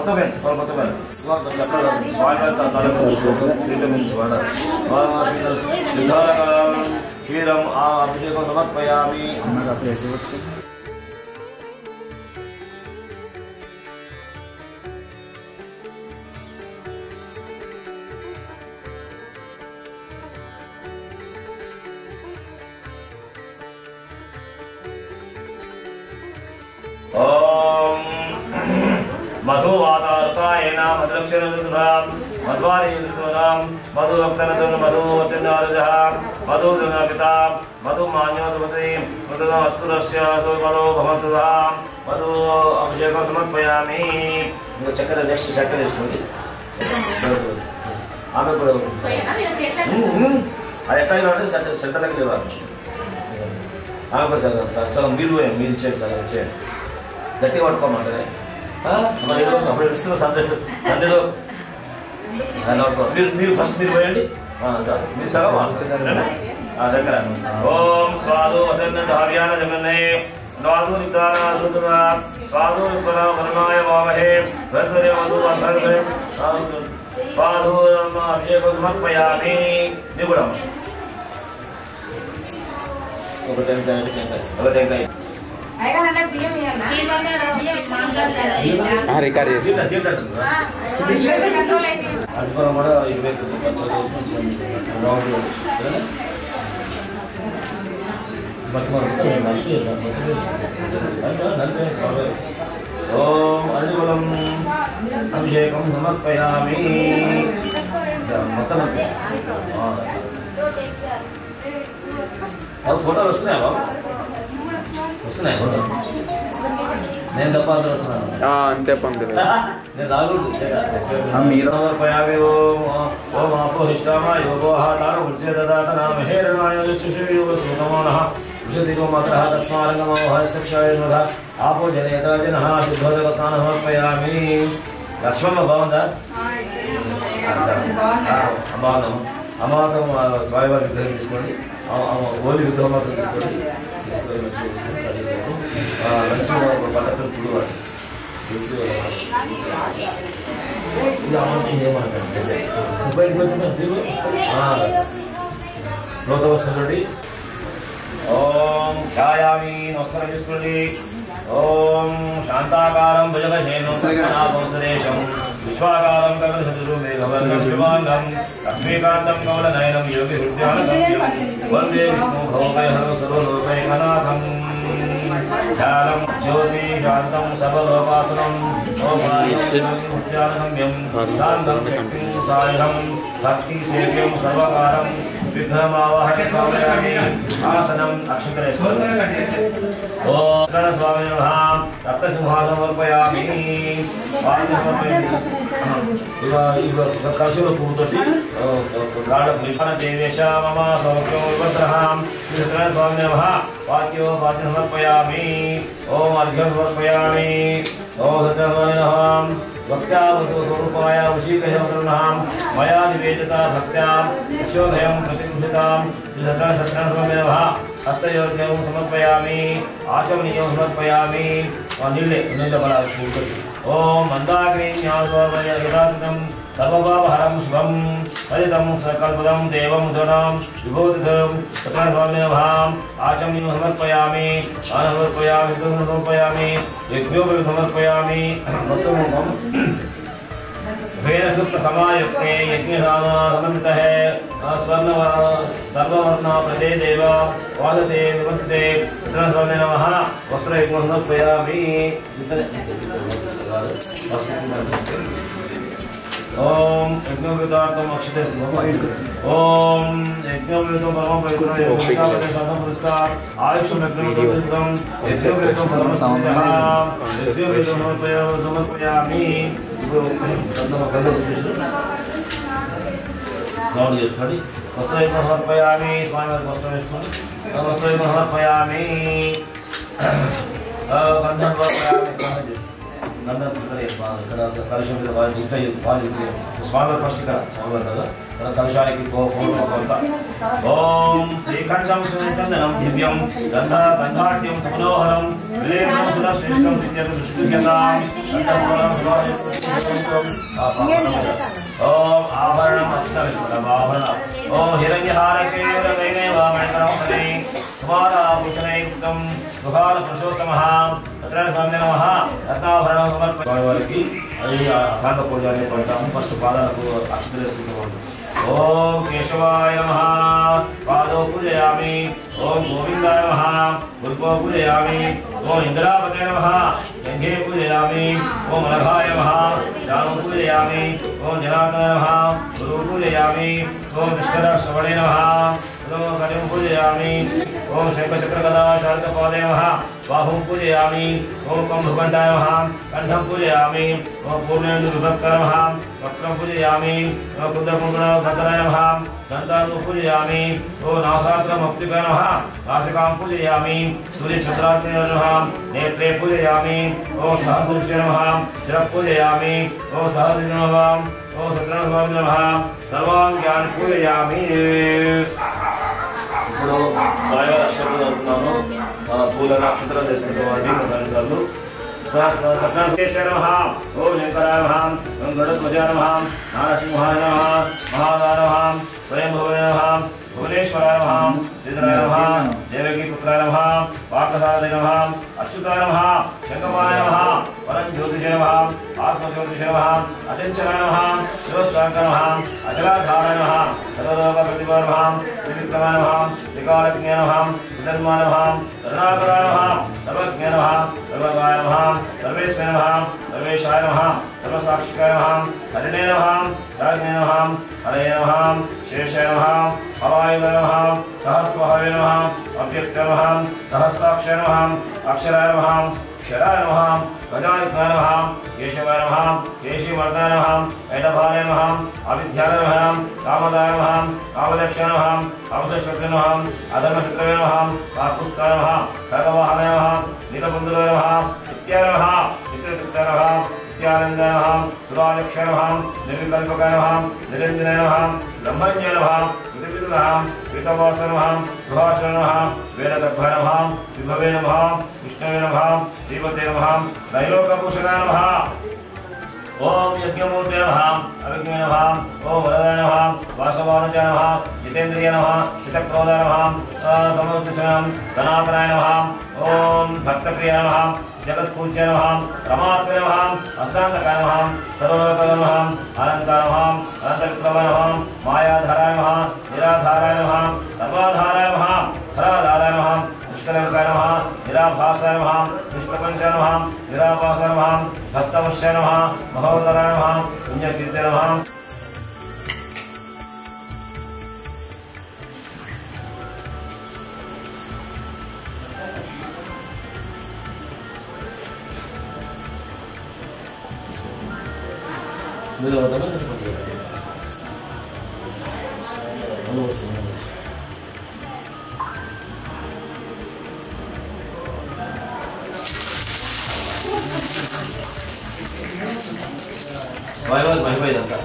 కొత్తమే క్షీరం ఆ అభిషేకం సమర్పయామి. मधुवातारुतायेन मधुलक्षणऋतुनां मध्वारिऋतूनां मधुभक्तनतुं मधुवत्तिनारजः मधुदुर्गपितां मधुमान्योदपति मधुनस्तुरस्य सुमनो भवन्तुः मधु अभिषेकं समर्पयामि. चक्कर नेक्स्ट चक्कर వేసుకోండి. ఆమె కూడా అది ఎట్లా ఇవ్వండి సెంటర్కి ఇవ్వాలి. ఆమె కూడా సగం మీరు ఇచ్చేయండి సగం ఇచ్చేయండి. గట్టిగా పట్టుకోమంటారే అప్పుడు ఇస్తున్న సందడిలో మీరు ఫస్ట్ మీరు పోయండి మీరు సగం దగ్గర. ఓం స్వాదు హర్యాణ జగన్నే స్వాదు స్వాదు వరణాయ వామహే సర్వే మధు స్వాదు అభిషేకం సమర్పయామి. మీరు కూడా ఒక టెంకాయ రికార్డ్ చేసి ఓం అర్జునం అభిషేకం సమర్పయామి. మొత్తం ఫోటోలు వస్తున్నాయా బాబు? వస్తున్నాయి ఫోటో? నేను తప్ప అందరూ వస్తున్నాను. అంతే పంపిణీ నేను రాకూడదు. మీరు సమర్పయామి. ఓం ఆపో హిష్టామ యోగోహాతార ఉచ్చేదాత నామ హేరణాయ నమో నః విశుద్ధికో మాత్రః తస్మారంగమో హరిసక్షాయ నమః ఆపో జనయతాజనః శుద్ధోదక స్నానం సమర్పయామి. లక్ష్మమ్మ బాగుందా? బాగున్నాము. అమ్మతో స్వామివారి విగ్రహం తీసుకోండి. ఓలి విగ్రహం మాత్రం తీసుకోండి. మంచిగా పద్ధతులు పుడువాడు ఏమంటారు బయటకు వచ్చిన ఓం ఛాయామి నమస్కారం చేసుకోండి. ఓం శాంతాకారం భుజగశేనం సురేషం విశ్వాకారం కమలశత్రు మేఘవర్ణం శివాంగం లక్ష్మీకాంతం కమలనయనం యోగి హృద్యానగమ్యం వందే విష్ణు భోగైః సర్వలోకైకనాథం ధ్యానం జ్యోతి శాంతం సర్వలోకాసురం ఓంగమ్యం శాంతం శక్తిం సాయుధం భక్తి సేవ్యం సర్వకారం విఘ్నమావహే స్వామి ఆసనం అక్షంతరేశ్వరం. ఓం స్వామి నమః రక్తసింహాసనం సమర్పయామి. కలుషుల పువ్వుతోటి దేవేశ మమ సౌఖ్యం విభద్రహాం స్వామి నమః వాక్యో వాక్యం సమర్పయామి. ఓం అర్ఘ్యం సమర్పయామి. ఓం సత్యస్వామి నమః భక్త్యాస్వరూపాయ వశీకరణం మయా నివేదిత భక్త్యా యశోదయం ప్రతిష్ఠితాం స్వామి నమః హస్తయోగ్యం సమర్పయామి. ఆచమనీయం సమర్పయామి. నీళ్ళ పడాలి. ఓం మందాగ్రీన్యాసం సర్వభావహరం శుభం హరితం సకల్పదం దేవం ధనం విభూతిం స్వామి నమః ఆచమనీయం సమర్పయామి. సమర్పయామి సమర్పయామి. యజ్ఞోపి సమర్పయామి. వేదసూక్త సమాయుక్తే యజ్ఞసామృతః సర్వవర్ణ ప్రదే దేవ వాదతే వివర్తతే స్వామి నమః వస్త్రయజ్ఞం సమర్పయామి. ఓం యజ్ఞోపేతార్థం అక్షతే ఓం యజ్ఞోపేతం పరమం పవిత్రం ఆయుషం యజ్ఞోపేతం సమర్పయామి. స్నానం చేసుకోండి. వస్త్రయజ్ఞం సమర్పయామి. స్వామివారికి వస్త్రం వేసుకోండి. వస్త్రయజ్ఞం సమర్పయామి. గంధం సమర్పయామి. గంధం ఇక్కడ కలుషం మీద వాళ్ళు ఇంకా వాళ్ళు స్వామివారి ఫస్ట్ ఇక్కడ స్వామివారి కదా కలుషానికి కొంత. ఓం శ్రీకంఠం సుచందనం దివ్యం గంధాఢ్యం సమనోహరం శ్రేష్టం ओम आभरणम अष्टविष्णुरमाभरण ओम हिरण्यहारकेरवैनैवामणिकरमणे कुमाराभूषणैक्तं सुभालपुरुषोत्तमः तत्र स्वामिने नमः रत्नाभरणं समर्पयामि అది అఖండ పూజ అనేది పడతాము ఫస్ట్ పాదాలకు అక్షతలు వేసుకుంటాము ఓం కేశవాయ నమః పాదో పూజయామి ఓం గోవిందాయ నమః పుష్పో పూజయామి ఓం ఇంద్రాపతే నమః గంగే పూజయామి ఓం అనఘాయ నమః జాను పూజయామి ఓం జనార్దనాయ నమః గురు పూజయామి ఓం విష్ణురశ్రవణే నమః ఓం కటిం పూజయామి ఓం శంఖచక్రగదా శారదపాదే నమః బాహుం పూజయామి ఓం కంభకంఠాయ నమః కంఠం పూజయామి ఓం పూర్ణేందు విభక్తాయ నమః వక్రం పూజయామి ఓం రుద్రకుండలధరాయ నమః దంతాను పూజయామి ఓం నాసాగ్రమౌక్తికాయ నమః నాసికాం పూజయామి సూర్యచంద్రార్చనాయ నమః నేత్రే పూజయామి ఓం సహస్రశిర నమః జల పూజయామి ఓం సహస్ర నమః ఓం సత్యనారాయణ నమః సర్వాంగాన్ పూజయామి ఇప్పుడు సాయివారి అష్టకం చదువుతున్నాము పూల నక్షత్రం చేసుకుంటామండి కొన్నిసార్లు సత్యనారాయణ నమః ఓం శంకరాయ నమః ఓం గరుడధ్వజాయ నమః నారసింహాయ నమః మహాదాయ నమః స్వయంభువాయ నమః భువనేశ్వరాయ నమః శ్రీధరాయ నమః దేవకీపుత్రాయ నమః పార్థసారథాయ నమః అచ్యుతాయ నమః శంకమాయ నమః పరంజ్యోతిషాయ నమః ఆత్మజ్యోతిషాయ నమః అచంచలాయ నమః శివస్వాంకాయ నమః అజలాధారాయ నమః సర్వలోకప్రతిభాయ నమః త్రివిక్రమాయ నమః త్రికాలజ్ఞాయ నమః విధన్మాయ నమః కరుణాకరాయ నమః సర్వజ్ఞాయ నమః సర్వగాయ నమః సర్వేశ్వరాయ నమః సర్వేశాయ నమః సర్వసాక్షికాయ నమః హరిణే నమః రాజ్ఞే నమః హరయే నమః శేషాయ నమః హవాయ నమః సహస్రభావే నమః అవ్యక్తాయ నమః సహస్రాక్షరాయ నమః అక్షరాయ నమః క్షరాయ నమః గజాయుక్తాయ నమః కేశవాయ నమః కేశీవర్ధనాయ నమః ఐడభాయ నమః అవిద్యాయ నమః కామదాయ నమః కామదక్షాయ నమః అవశశ్వతే నమః అధర్మశత్రవే నమః కాకుస్థాయ నమః ఖగవాహనాయ నమః నీలబంధురాయ నమః ఇత్యాయ నమః చిత్రగుప్తాయ నమః నిత్యానందాయ నమః సురాలక్షాయ నమః నిర్వికల్పకాయ నమః నిరంజనాయ నమః బ్రహ్మణ్యాయ నమః వివిధ నమః వికవాసాయ నమః సుభాషాయ నమః వేదగర్భాయ నమః విభవే నమః విష్ణవే నమః శ్రీమతే నమః त्रैलोकभूषणाय नमः ओम यज्ञमूर्ते नमः अविघ्नाय नमः ओम वरदाय नमः वासवानुजाय नमः जितेन्द्रियाय नमः चित्तक्रोधाय नमः समोत्तिष्ठाय सनातनाय नमः ओम भक्तप्रियाय नमः जगत्पूज्याय नमः रमात्मने नमः अष्टांगकाय नमः सर्वलोकाय नमः अनन्ताय नमः अनन्तविक्रमाय नमः मायाधाराय नमः निराधाराय नमः सर्वाधाराय नमः हराधाराय नमः निष्कलंकाय नमः निराभासाय नमः निष्प्रपंचाय नमः निराभासाय नमः भक्तवश्याय नमः महोदराय नमः पुण्यकीर्ताय नमः స్వయంగా మహిమైదంతా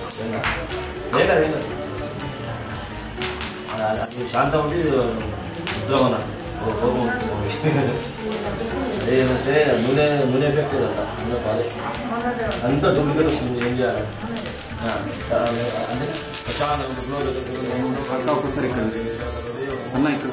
అది శాంతం ఉంటే ఉద్రమన కోపం అదేస్తే నూనె నూనె ఎఫెక్ట్ అంతా నూనె పాలే అంతా డూప్లికేట్ వస్తుంది ఏం చేయాలి అంటే ప్రశాంతంగా ఒకసారి ఇక్కడ అన్న ఇక్కడ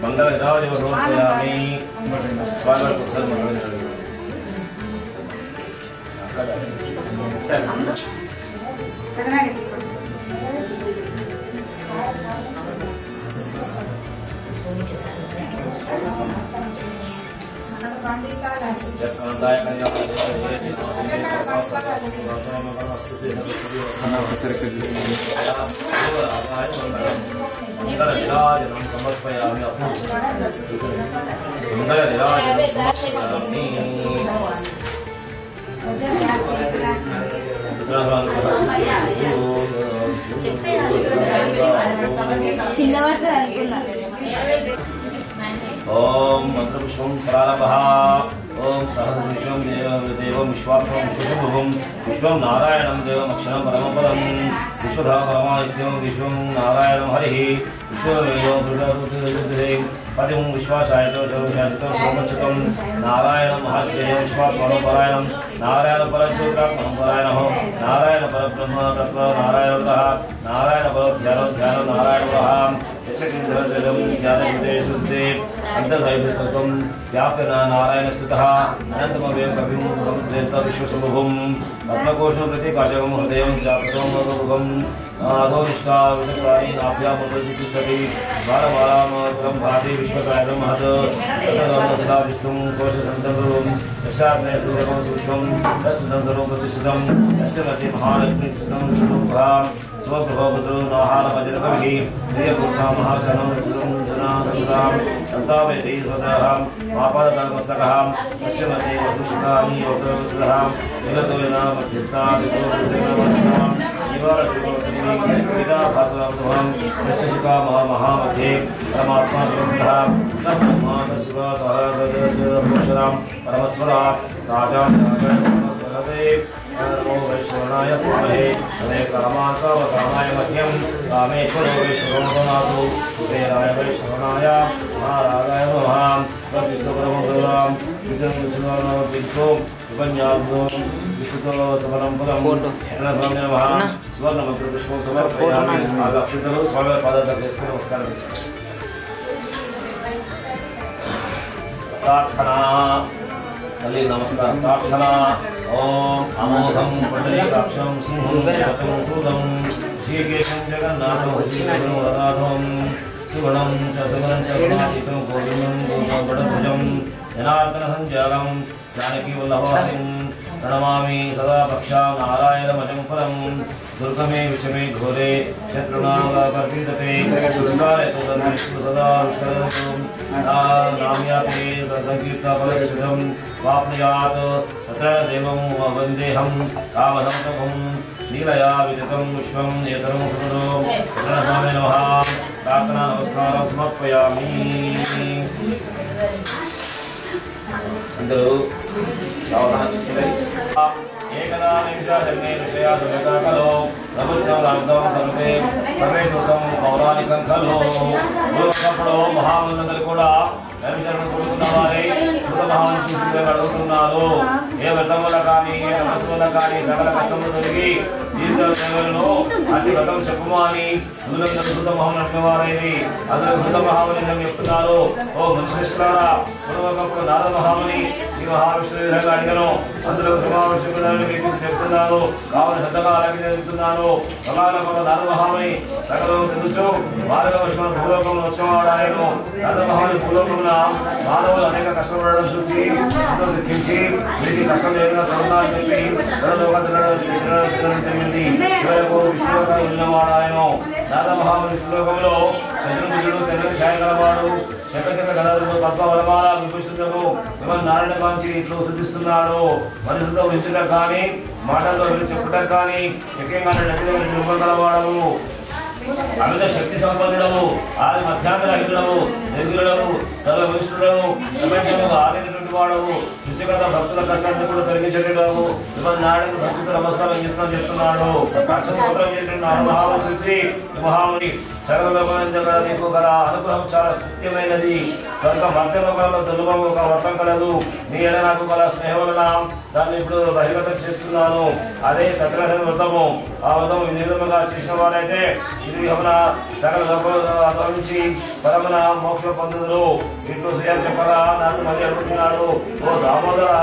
मंगल समर्पयामि ओम मंत्रपुष्पं प्रारभः ओम सहस्रशीर्षं देवं विश्वात्मं विश्वशुभं विश्वं नारायणं देवमक्षरं परमपदं विश्वधा परमादित्यं विश्वं नारायणं हरिः विश्ववेदो दुर्गादुर्गेः पदं विश्वासायतो सर्वशासितं सर्वचकं नारायणं महत्येयं विश्वात्मनोपरायणं नारायणपरज्योतिरात्मनोपरायणः नारायणपरब्रह्म तत्त्व नारायणः नारायणपरध्यानं ध्यानं नारायणः यक्षकिन्द्रजलं ज्ञानविदे शुद्धे अन्तर्दैवसर्गं व्याप्य नारायणस्थितः अनन्तमव्यं कविं समुद्रेत विश्वशुभं पद्मकोशं प्रति काशकं हृदयं चापदं मधुभुगं अधोनिष्ठा विषकारि नाभ्यामुपतिष्ठति बालबालामग्रं भाति विश्वकायं महत् ततः विष्णुं कोशसन्तर्गं यक्षाग्नेयं सूक्ष्मं तस्सन्तर्गं प्रतिष्ठितं यस्य मध्ये महालक्ष्मीस्थितं विष्णुभा स्वगृहभद्रो नाहारमजनकविः प्रियपुत्रः महाशनं जनां सन्तावेति स्वतः मापादधर्मस्तकः तस्य मध्ये वधुशिखानि योगवस्त्रः जगतोयना मध्यस्थादितों पिता भास्वरं यशिका महामध्ये परमात्मा ग्रन्थः सब्रह्मा शिवा सहस्रं परमस्वरा राजा नमो वैश्वरणाय पूर्णे तदे कामासावकामाय मह्यं कामेश्वरो वैश्वरोनाथो कुबेराय वैश्वरणाय महाराजाय नमः प्रविष्णुपरमगुरुराम विष्णुविष्णुविष्णु उपन्यासो विष्णुतो समनं पदं प्रणतों नमः स्वर्णमन्त्रपुष्पं समर्पयामि आगच्छतु स्वामी पाददर्शने नमस्कारं प्रार्थना तल्ली नमस्कार प्रार्थना ओम अमोघं पुंडरीकाक्षं सिंहं देवतं सूदं श्रीकेशं जगन्नाथं श्रीवरदाधं सुगुणं च सुगुणं च गुणातीतं गोविन्दं गोपवडध्वजं जनार्दनसञ्जालं जानकीवल्लभां प्रणमामि सदा पक्षां नारायणमजं परं दुर्गमे विषमे घोरे शत्रुनागपर्विन्दते दुर्गाय तदन्विष्णु सदा विष्णुं नाम्याते संकीर्तनफलश्रितं वाप्नुयात् तत्र देवं वन्देऽहं कामधं लीलया विदितं विश्वं एतरं सुमनो प्रणमामि नमः प्रार्थना नमस्कारं समर्पयामि అందరూ एकदा निमिषाजन्मे विषया सुगता खलु प्रपंचं सर्वे सर्वे सुखं पौराणिकं खलु పూర్వకప్పుడు మహామునులు కూడా దర్శనం పొందుతున్న వారే మహాన్ చూసి అడుగుతున్నారు ఏ వ్రతం వల్ల కానీ ఏ తపస్సు వల్ల కానీ సకల కష్టములు తొలగి జీవితంలో అతి వ్రతం చెప్పుమా అని ముందుగా సుత మహాన్ అంటున్నవారైంది అందరూ సుత మహాముని చెప్తున్నారు ఓ మనుష్యులారా పూర్వకప్పుడు నారద మహాముని ఈ మహావిష్ణువు విధంగా అడిగను అందరూ మహావిష్ణువుని చెప్తున్నారు కావున శ్రద్ధగా ఆలకిస్తున్నారు సమానంగా నారద మహాముని సకలం తెలుసు వారుగా విష్ణు భూలోకంలో వచ్చేవాడు ఆయన నారద మహాముని భూలోకంలో మానవులు అనేక కష్టపడడం చూసి దుఃఖించి వీరికి కష్టం లేకుండా కరుణాన్ని చెప్పి జరిగింది చివరకు విష్ణువుగా ఉన్నవాడు ఆయన నారద మహాముని శ్లోకంలో చంద్రముఖుడు తెల్లని ఛాయ గలవాడు చక్రచక్ర గదాలతో పద్మవలమాల విభూషితులకు మిమ్మల్ని నారాయణ కాంచి ఇట్లు సిద్ధిస్తున్నాడు మనుషులతో వించడం కానీ మాటల్లో చెప్పుటం కానీ ముఖ్యంగా నిర్మలవాడవు అమిత శక్తి సంపన్నుడవు ఆది మధ్యాంతరహితుడవు నిర్గుణుడవు సర్వవిష్ణుడవు ప్రపంచము ఆదినటువంటి వాడవు సృష్టికర్త భక్తుల కష్టాన్ని కూడా తొలగించేటవు మిమ్మల్ని నారాయణ భక్తులతో నమస్కారం చేస్తున్నాను చెప్తున్నాడు మహాముని చూసి మహాముని సకల లోకంలో నీకు గల అనుగ్రహం చాలా స్థిత్యమైనది. స్వర్గ మధ్య లోకంలో దుర్లభం ఒక వ్రతం కలదు. నీ ఎడ నాకు గల స్నేహములన దాన్ని ఇప్పుడు బహిర్గతం చేస్తున్నాను. అదే సత్యనారాయణ వ్రతము. ఆ వ్రతం నిర్మగా చేసిన వారైతే ఇది యమున సకల లోకంలో అనుభవించి పరమన మోక్షం పొందుదురు. ఇట్లు శ్రీయాలు చెప్పగా నాకు మళ్ళీ అడుగుతున్నాడు, ఓ దామోదర,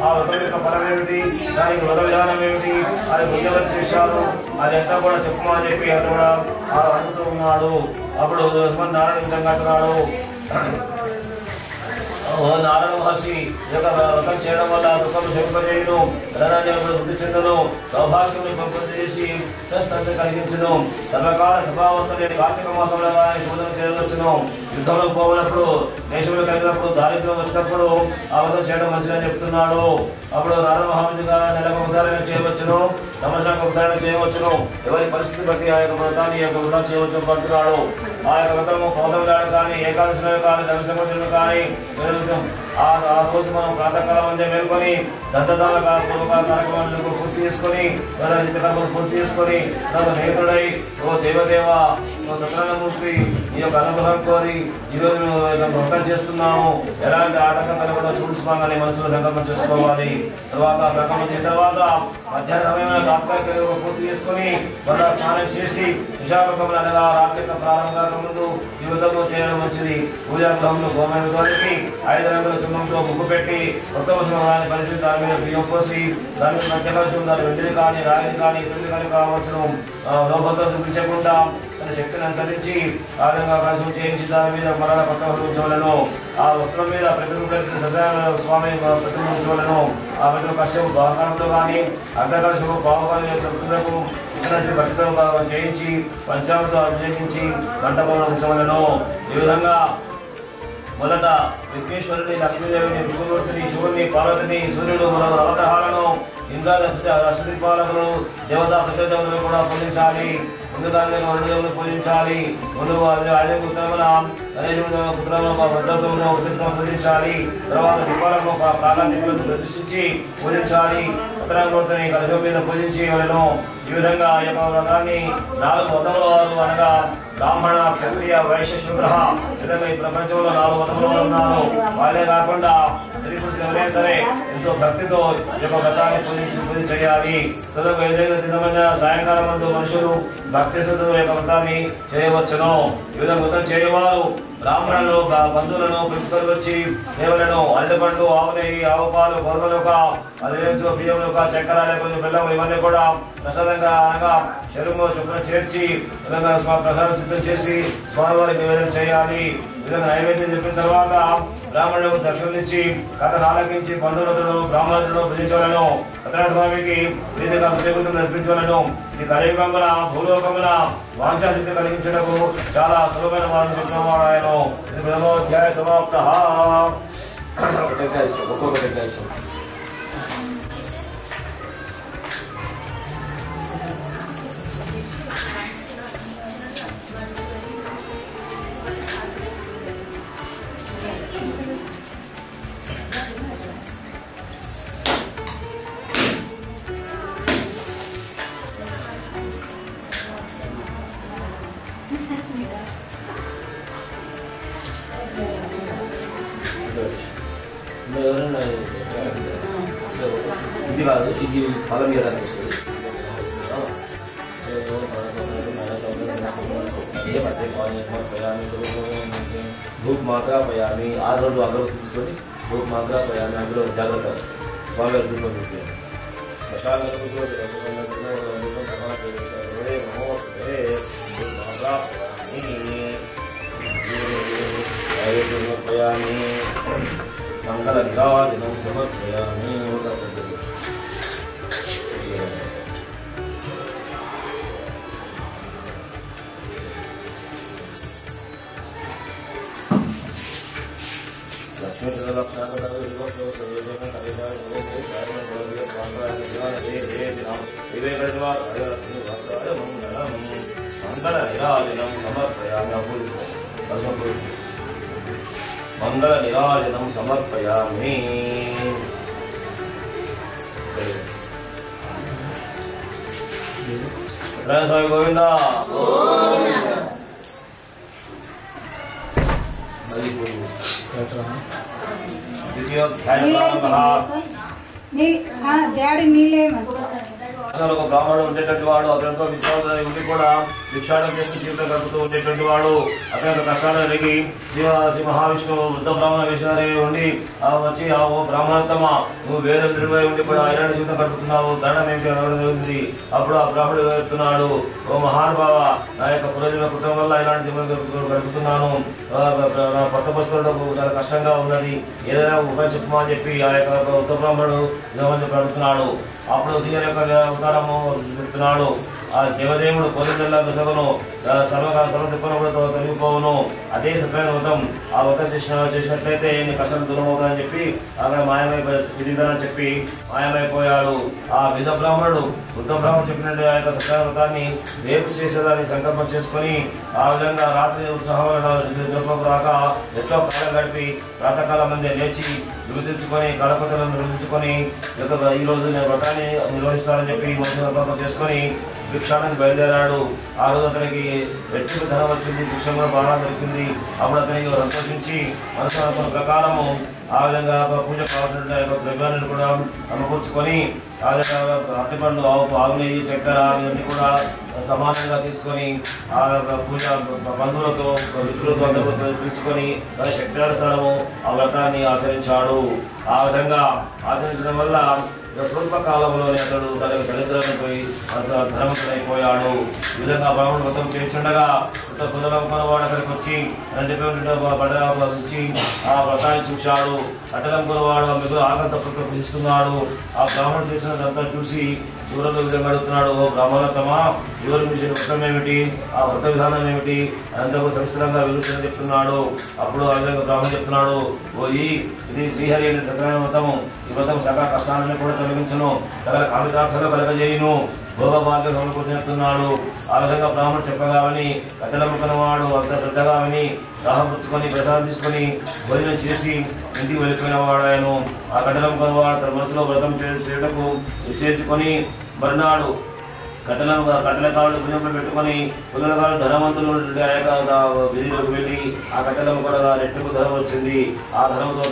ఆ వ్రతం యొక్క ఫలం ఏమిటి, దానికి వ్రత విధానం ఏమిటి, అది ముందెవరు చేశారు, అది ఎంత కూడా చెప్పమని చెప్పి అతను కూడా అడుగుతూ ఉన్నాడు. అప్పుడు నారాయణ విధంగా అంటున్నాడు, నారాయణ మహర్షి యొక్క వ్రతం చేయడం వల్ల దుఃఖం చెప్పుకోలేను, ధనాన్ని వృద్ధి చెందను, సౌభాగ్యం పంపించేసి సంస్థ కలిగించను, సర్వకాల సభావస్థ కార్తీక మాసంలో శోధన చేయవచ్చును, యుద్ధంలో పోయినప్పుడు దేశంలో కలిగినప్పుడు దారిద్ర్యం వచ్చినప్పుడు ఆ వ్రతం చేయడం మంచిదని చెప్తున్నాడు. అప్పుడు నారాయణ మహారాజుగా నెలకు ఒకసారి చేయవచ్చును, సంవత్సరానికి ఒకసారి చేయవచ్చును, ఎవరి పరిస్థితి బట్టి ఆ యొక్క వ్రతాన్ని వ్రతం చేయవచ్చు అంటున్నాడు. ఆ యొక్క వ్రతము పౌర్ణమి కానీ ఏకాదశిలో కానీ దర్శనం కానీ ఆ రోజు మనం ప్రాతకాలం అందే మేల్కొని దత్తదాన కార్యక్రమాలను పూర్తి చేసుకొని పూర్తి చేసుకొని తన నేతుడై ఓ దేవదేవ సత్యనారాయణమూర్తి ఈ యొక్క అనుగ్రహం కోరి ఈరోజు వ్రతం చేస్తున్నాము, ఎలాంటి ఆటంకం కలగకుండా చూసుకోగానే మనసులో సంకల్పం చేసుకోవాలి. తర్వాత సంకల్పం చేసిన తర్వాత మధ్యాహ్న సమయంలో తాత్కాలిక పూర్తి చేసుకొని మళ్ళా స్నానం చేసి విశాఖపట్నం అనగా రాత్రి ప్రారంభం ముందు ఈ వ్రతంలో చేయడం మంచిది. పూజాగృహంలో గోమేంద్రానికి 5 రంగుల చుమ్మంతో ముగ్గు పెట్టి వృత్తవసరాన్ని పరిస్థితి దాని మీద బియ్యం పోసి దాని మీద మధ్యకలుషం దాని వెండిది కానీ రాగిది కానీ ఇతరులు కానీ కావచ్చును లోపంతో చూపించకుండా తన శక్తిని అనుసరించి ఆ విధంగా కలుషం చేయించి దాని మీద మరణ కొత్త ఉంచవలను. ఆ వస్త్రం మీద ప్రతిరూప సత్యనారాయణ స్వామి ప్రతిరూపించవలను. ఆ ప్రతి కశ్యపు భాగంతో కానీ అర్ధకలుషము పావుగాని ప్రతికు భక్తులు చేయించి పంచామృతం అభిషేకించి కంఠభవనం ఉంచవలను. ఈ విధంగా మొదట విఘ్నేశ్వరుని, లక్ష్మీదేవిని, విష్ణుమూర్తిని, శివుని, పార్వతిని, సూర్యుడు మొదలగు అవతారాలను, ఇంద్రాది అష్టదిక్పాలకులను, దేవతా ప్రత్యేకతలను కూడా పూజించాలి. ముందుగా 2 దేవులను పూజించాలి. ముందు అదే పుత్రమున భద్రతను పూజించాలి. తర్వాత దీపాలను కాలాన్ని ప్రదర్శించి పూజించాలి. ఉత్తరామూర్తిని కలశం మీద పూజించి వాళ్ళను. ఈ విధంగా ఈ యొక్క వ్రతాన్ని 4 మతముల వారు అనగా బ్రాహ్మణ, క్షత్రియ, వైశ్య, శూద్ర విధంగా ఈ ప్రపంచంలో 4 మతములు ఉన్నారు. వాళ్ళే కాకుండా స్త్రీ పురుషులు ఎవరైనా సరే ఎంతో భక్తితో ఈ యొక్క వ్రతాన్ని పూజ చేయాలి. చదువు ఏదైనా దినమైన సాయంకాలం ముందు మనుషులు భక్తితో యొక్క వ్రతాన్ని చేయవచ్చును. ఈ విధంగా వ్రతం చేయవారు బ్రాహ్మణులు బంధువులను పిలుచుకొని వచ్చి దేవులను అరటిపండ్లు, ఆవు నెయ్యి, ఆవు పాలు, గొర్రెలు, అదివేంచు బియ్యంలో చక్కెర లేకపోతే బెల్లం ఇవన్నీ కూడా ప్రసాదంగా అనగా శరీరంలో శుభ్రం చేర్చి విధంగా ప్రసాదం సిద్ధం చేసి స్వామివారికి నివేదన చేయాలి. విధంగా నైవేద్యం చెప్పిన తర్వాత బ్రాహ్మణులకు దర్శనమిచ్చి కథను ఆలకించి బంధువులను బ్రాహ్మణులను పూజించవలను. సత్యనారాయణ స్వామికి విధంగా ప్రత్యేకతను నడిపించవలను. ఇది కలియుగమున భూలోకమున వాంఛాసిద్ధి కలిగించటకు చాలా సులభమైన వారిని చెప్పినవాడు ఆయన. ఇది బ్రహ్మోధ్యాయ సమాప్త. ఇది కాదు, ఇది ఫలం ఇవ్వడానికి వస్తుంది. భూక్ మాత్ర పయామి 6 రోజులు అగరబత్తి తీసుకొని భూక్ మాత్ర పయామి అందులో జాగ్రత్త స్వామి అర్థం పయామి మంగళ నిరాజనం సమర్పయామి. మంగళ నిరాజనం సమర్పయామి. స్వామి గోవింద. డాడీ నీళ్ళేమని ఒక బ్రాహ్మణుడు ఉండేటువంటి వాడు అతనితో విద్యార్థి ఉండి కూడా భిక్షాటం చేస్తూ జీవితం గడుపుతూ ఉండేటువంటి వాడు అతని కష్టాలు ఎరిగి శ్రీ మహావిష్ణువు వృద్ధ బ్రాహ్మణ విషయాన్ని ఉండి వచ్చి ఓ బ్రాహ్మణోత్తమ నువ్వు వేరే తిరుమల ఉండి కూడా ఇలాంటి జీవితం గడుపుతున్నావు దండం ఏంటి జరుగుతుంది. అప్పుడు ఆ బ్రాహ్మణుడు చెప్తున్నాడు, ఓ మహానుభావ, నా యొక్క పురోజన కుటుంబం వల్ల ఇలాంటి జీవితం గడుపుతున్నాను, నా కొత్త పశువులకు చాలా కష్టంగా ఉన్నది, ఏదైనా ఉపాయం చెప్పమని చెప్పి ఆ యొక్క వృద్ధ బ్రాహ్మణుడు అడుగుతున్నాడు. అప్పుడు దీని యొక్క అవతారము చెప్తున్నాడు, ఆ దేవదేవుడు పొలిదల్లా విసగును సర్వదిక్కును తొలగిపోవును, అదే సత్యమైన వ్రతం, ఆ వ్రతం చేసినట్లయితే నీ కష్టాలు దూరం అవుతాయని చెప్పి అక్కడ విధిందని చెప్పి మాయమైపోయాడు. ఆ విధ బ్రాహ్మణుడు వృద్ధ బ్రాహ్మణుడు చెప్పినట్టు ఆ యొక్క సత్యమైన వ్రతాన్ని రేపు చేసేదాన్ని సంకల్పం చేసుకుని ఆ విధంగా రాత్రి ఉత్సాహం రాక ఎట్లో కాలం గడిపి ప్రాతకాలం మంది లేచి విభజించుకొని గణపతులను విభజించుకొని ఈ రోజు నేను వ్రతాన్ని నిర్వహిస్తానని చెప్పి సంకల్పం చేసుకొని భిక్షానికి బయలుదేరాడు. ఆ రోజు అతనికి రెట్టింపు ధనం వచ్చింది, భిక్ష కూడా బాగా దొరికింది. అప్పుడు అతనికి సంతోషించి మనసు అనుకున్న ప్రకారము ఆ విధంగా పూజ కావాల్సిన ద్రవ్యాలను కూడా సమకూర్చుకొని ఆ విధంగా అరటిపండ్లు, ఆవు నెయ్యి, చక్కెర ఇవన్నీ కూడా సమానంగా తీసుకొని ఆ పూజ బంధువులతో మిత్రులతో అందరూ పిలుచుకొని తన శక్తినుసారము ఆ వ్రతాన్ని ఆచరించాడు. ఆ విధంగా ఆచరించడం వల్ల స్వల్పకాలంలోనే అతడు తన దరిద్రాన్ని పోయి ధనవంతుడైపోయాడు. ఈ విధంగా బ్రాహ్మణుడు వ్రతం చేస్తుండగా కుదరమ్మవాడు అక్కడికి వచ్చి బండరాలు నుంచి ఆ వ్రతాన్ని చూశాడు. అటలంకులవాడు మిగులు ఆగంతపుతో పిలుస్తున్నాడు. ఆ బ్రాహ్మణుడు చేసినదంతా చూసి దూరంలో విధంగా అడుగుతున్నాడు, ఓ బ్రాహ్మణోత్తమా, ఎవరు చేసిన వ్రతం ఏమిటి, ఆ వ్రత విధానం ఏమిటి, అంతా సవిస్తరంగా వివరించని చెప్తున్నాడు. అప్పుడు ఆ విధంగా బ్రాహ్మణుడు చెప్తున్నాడు, ఇది శ్రీహరి అనే సత్యమైన వ్రతము, ఈ వ్రతం సకల కష్టాలను కూడా తొలగించను, సకల కామితార్థాలు కలగజేయును, భోగభాగ్యం సమకూర్చినట్టున్నాడు. ఆ విధంగా బ్రాహ్మణుడు చెప్పగావని కట్టెలమ్ముకున్నవాడు అంత శ్రద్ధగా విని దాహం పుచ్చుకొని ప్రసాదం తీసుకొని భోజనం చేసి ఇంటికి వెళ్ళిపోయిన వాడు ఆయన. ఆ కట్టెలమ్ముకున్నవాడు తన మనసులో వ్రతం చేయటకు విశ్లేషించుకొని మరునాడు కట్టెల కాళ్ళు భుజంలో పెట్టుకొని పుల్లల కాళ్ళు ధనవంతులు విధిలోకి వెళ్ళి ఆ కట్టెలకు కూడా రెట్టుకు ధనం వచ్చింది. ఆ ధనంతో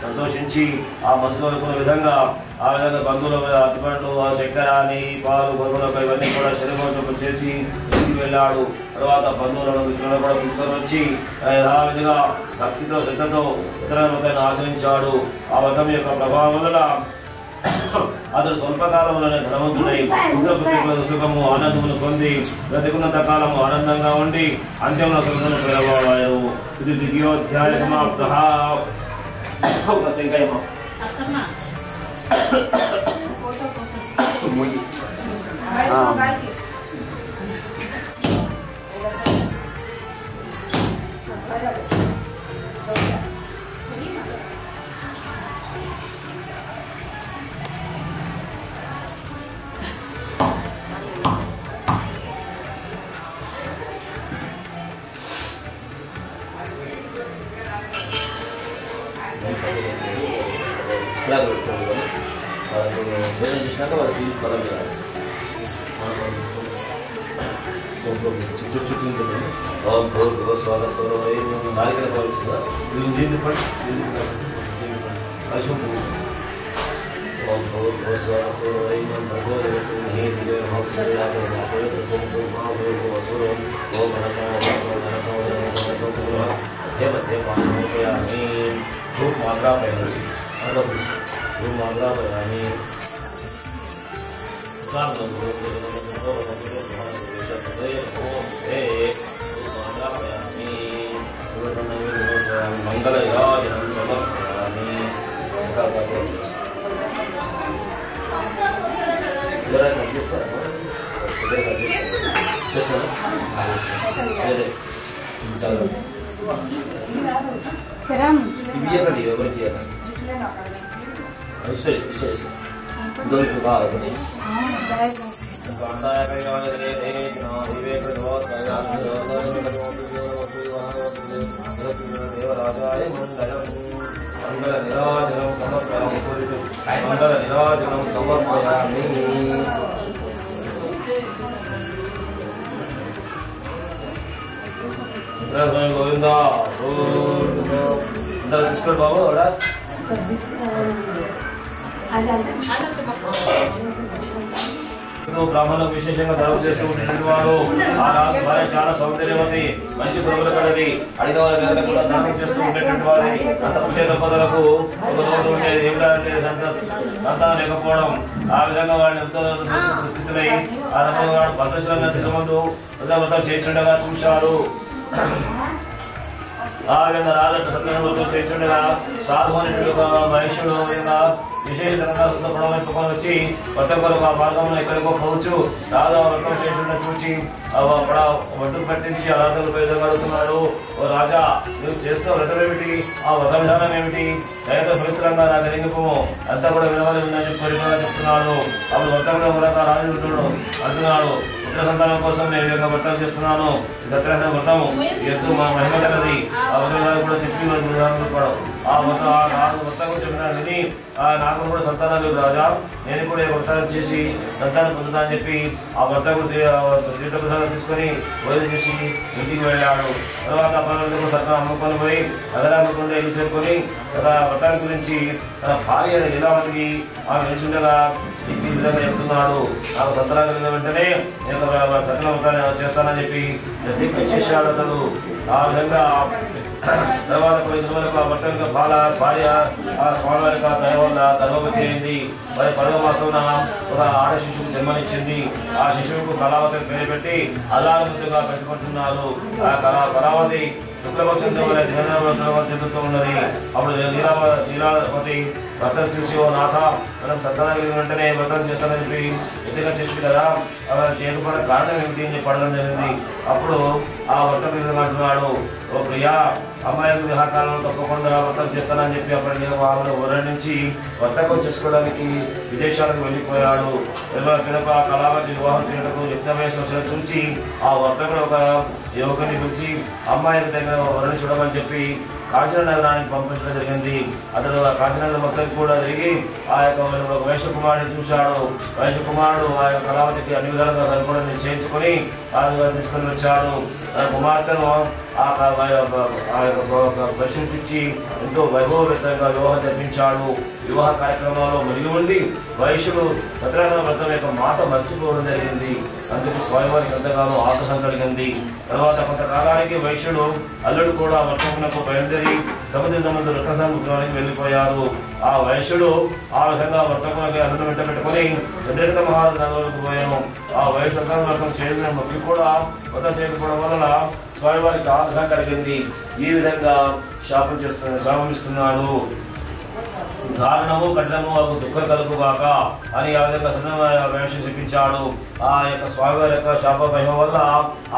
సంతోషించి ఆ మనసు అనుకున్న విధంగా ఆ విధంగా బంధువుల అతిపండ్లు, ఆ చక్కెర, నెయ్యి, పాలు, గొర్రెలపై ఇవన్నీ కూడా శరీరం చేసి ఇంటికి వెళ్ళాడు. తర్వాత బంధువులను మిత్రులను కూడా తీసుకొని వచ్చి యథావిధిగా భక్తితో శ్రద్ధతో ఇతర వ్రతాన్ని ఆచరించాడు. ఆ వ్రతం యొక్క ప్రభావం వల్ల అతడు స్వల్పకాలంలోనే ధనవంతుడై పుత్రపుత్రుల సుఖము ఆనందమును పొంది బ్రతికున్నంత కాలము ఆనందంగా ఉండి అంత్యంలో సుఖమును పొందబోయారు. ఇది ద్వితీయోధ్యాయ సమాప్త. భోజనం చేసినాక వాడు తీసి పదం చేయాలి. చుట్టూ నాలుగు భావిస్తుందా దీన్ని కలిసి धूप मात्रा पहले धूप मात्रा पहले मंगल గోవిందా అందరూ తీసుకోండి బాబు అక్కడ బ్రాహ్మణులకు విశేషంగా ధర్మం చేస్తూ ఉండేటువంటి వాడు ఆ రాజు భార్య చాలా సౌందర్యవతి మంచి ప్రభుల కలది అడిగిన వారి కూడా ధర్మం చేస్తూ ఉండేటువంటి వారి అంతపురుష దంపతులకు ఒక రోజు ఉండేది ఏమిటంటే సంతానం లేకపోవడం ఆ విధంగా వాళ్ళని ఎంతో స్థితులై ఆ రకంగా వాడు భద్రశీలంగా తిరుగుతూ వ్రతం చేయించుండగా చూశారు. ఆ విధంగా రాజు సత్యవ్రతం చేయించుండగా సాధు అనేటువంటి మహేషుడు విశేషంగా పొడవైపుకొని వచ్చి కొత్త కొరకు ఆ మార్గంలో ఎక్కడికో పోవచ్చు రాజు వ్రతం చేయించుండ చూసి ఒడ్డు పట్టించి అలాంటి విధంగా అడుగుతున్నాడు. ఓ రాజా నువ్వు చేస్తే వ్రతం ఏమిటి, ఆ వ్రత విధానం ఏమిటి, దయతో పరిసరంగా నాకు ఎదిగిపోము అంతా కూడా వినవాలి ఉందని చెప్పి చెప్తున్నాడు. అప్పుడు వ్రతంలో రాజు అంటున్నాడు పుత్ర సంతానం కోసం నేను ఈ యొక్క వ్రతం చేస్తున్నాను. సత్యనారాయణ వ్రతము ఎత్తు మా మహిమ కలది. ఆ వ్రతం కూడా చెప్పి ఆ వ్రతం చెప్పినా విని నాకు కూడా సంతానాలు రాజా నేను కూడా వ్రతాలు చేసి సంతానం పొందుతా అని చెప్పి ఆ వ్రతం తీర్థప్రసాదం తీసుకొని వదిలి చేసి ఇంటికి వెళ్ళాడు. తర్వాత సంతానం అమ్ముకొని పోయి అదరాకుండా ఇల్లు చేరుకొని వ్రతాల గురించి తన భార్య లీలావతికి ఆమె నిల్చుండగా ఈ విధంగా చెప్తున్నాడు. నాకు సంతానం వెంటనే నేను సకల వ్రతాన్ని చేస్తానని చెప్పి ప్రతిజ్ఞ చేశాడు అతడు. ఆ విధంగా తర్వాత కొన్ని రోజులకు ఆ భర్త యొక్క భార్య ఆ స్వామివారి దయ వల్ల గర్భవతి అయింది. మరి 10వ మాసంలో ఒక ఆడ శిశువుకు జన్మనిచ్చింది. ఆ శిశువుకు కళావతి పేరు పెట్టి అల్లారుగా పెట్టుకుంటున్నారు. ఆ కళావతి శుక్లపక్షంతో చెందుతూ ఉన్నది. అప్పుడు లీలావతి వ్రతం చూసి ఓ నాథ మనం సంతానం కలిగిన వెంటనే వ్రతం చేస్తానని చెప్పి ఎదుగా చేసి కదా అలా చేయకపోవడం కారణం ఏమిటి అని చెప్పి అడగడం జరిగింది. అప్పుడు ఆ వ్రతం అంటున్నాడు, ఓ ప్రియా అమ్మాయిలకు వివాహకాలంలో తప్పకుండా వ్రతం చేస్తానని చెప్పి అప్పటికి ఆమెను ఊరి నుంచి వ్రతం చేసుకోవడానికి విదేశాలకు వెళ్ళిపోయాడు. పినక కళావతి వివాహం చేయడానికి యజ్ఞమయ సంవత్సరం చూసి ఆ వ్రతం ఒక యువకుని పిలిచి అమ్మాయిల దగ్గర వరణ చూడమని చెప్పి కాంచన నగరానికి పంపించడం జరిగింది. అతడు ఆ కాంచన నగరం మొత్తం కూడా తిరిగి ఆ యొక్క వైశ్య కుమారుడిని చూశాడు. వైశ్య కుమారుడు ఆ యొక్క కళావతికి అన్ని విధాలుగా కనుగొని నిశ్చయించుకొని తీసుకొని వచ్చాడు. తన కుమార్తెను ఆ పరిశీలించి ఎంతో వైభవవేత్తంగా వివాహం జరిపించాడు. వివాహ కార్యక్రమంలో మునిగి ఉండి వైశ్యుడు సత్యనారాయణ వ్రతం యొక్క మాట మర్చిపోవడం జరిగింది. అందుకు స్వామివారికి ఎంతగానో ఆకర్షణ కలిగింది. తర్వాత కొంతకాలానికి వైశ్యుడు అల్లుడు కూడా వ్రతమునకు బయలుదేరి సముద్ర రత్నసముద్రానికి వెళ్ళిపోయారు. ఆ వైశ్యుడు ఆ విధంగా వ్రతమునకి అల్లుడు వెంట పెట్టుకుని చంద్రక మహారాజు పోయాను. ఆ వైశ్య వ్రతం చేసిన మొక్కి కూడా వ్రతం చేయకపోవడం వలన స్వామివారికి ఆకర్షణ కలిగింది. ఈ విధంగా శాపమిస్తున్నాడు. కారణము కఠినము దుఃఖం కలుగుగాక అని ఆ విధంగా వేషం చూపించాడు. ఆ యొక్క స్వామివారి యొక్క శాప మహిమ వల్ల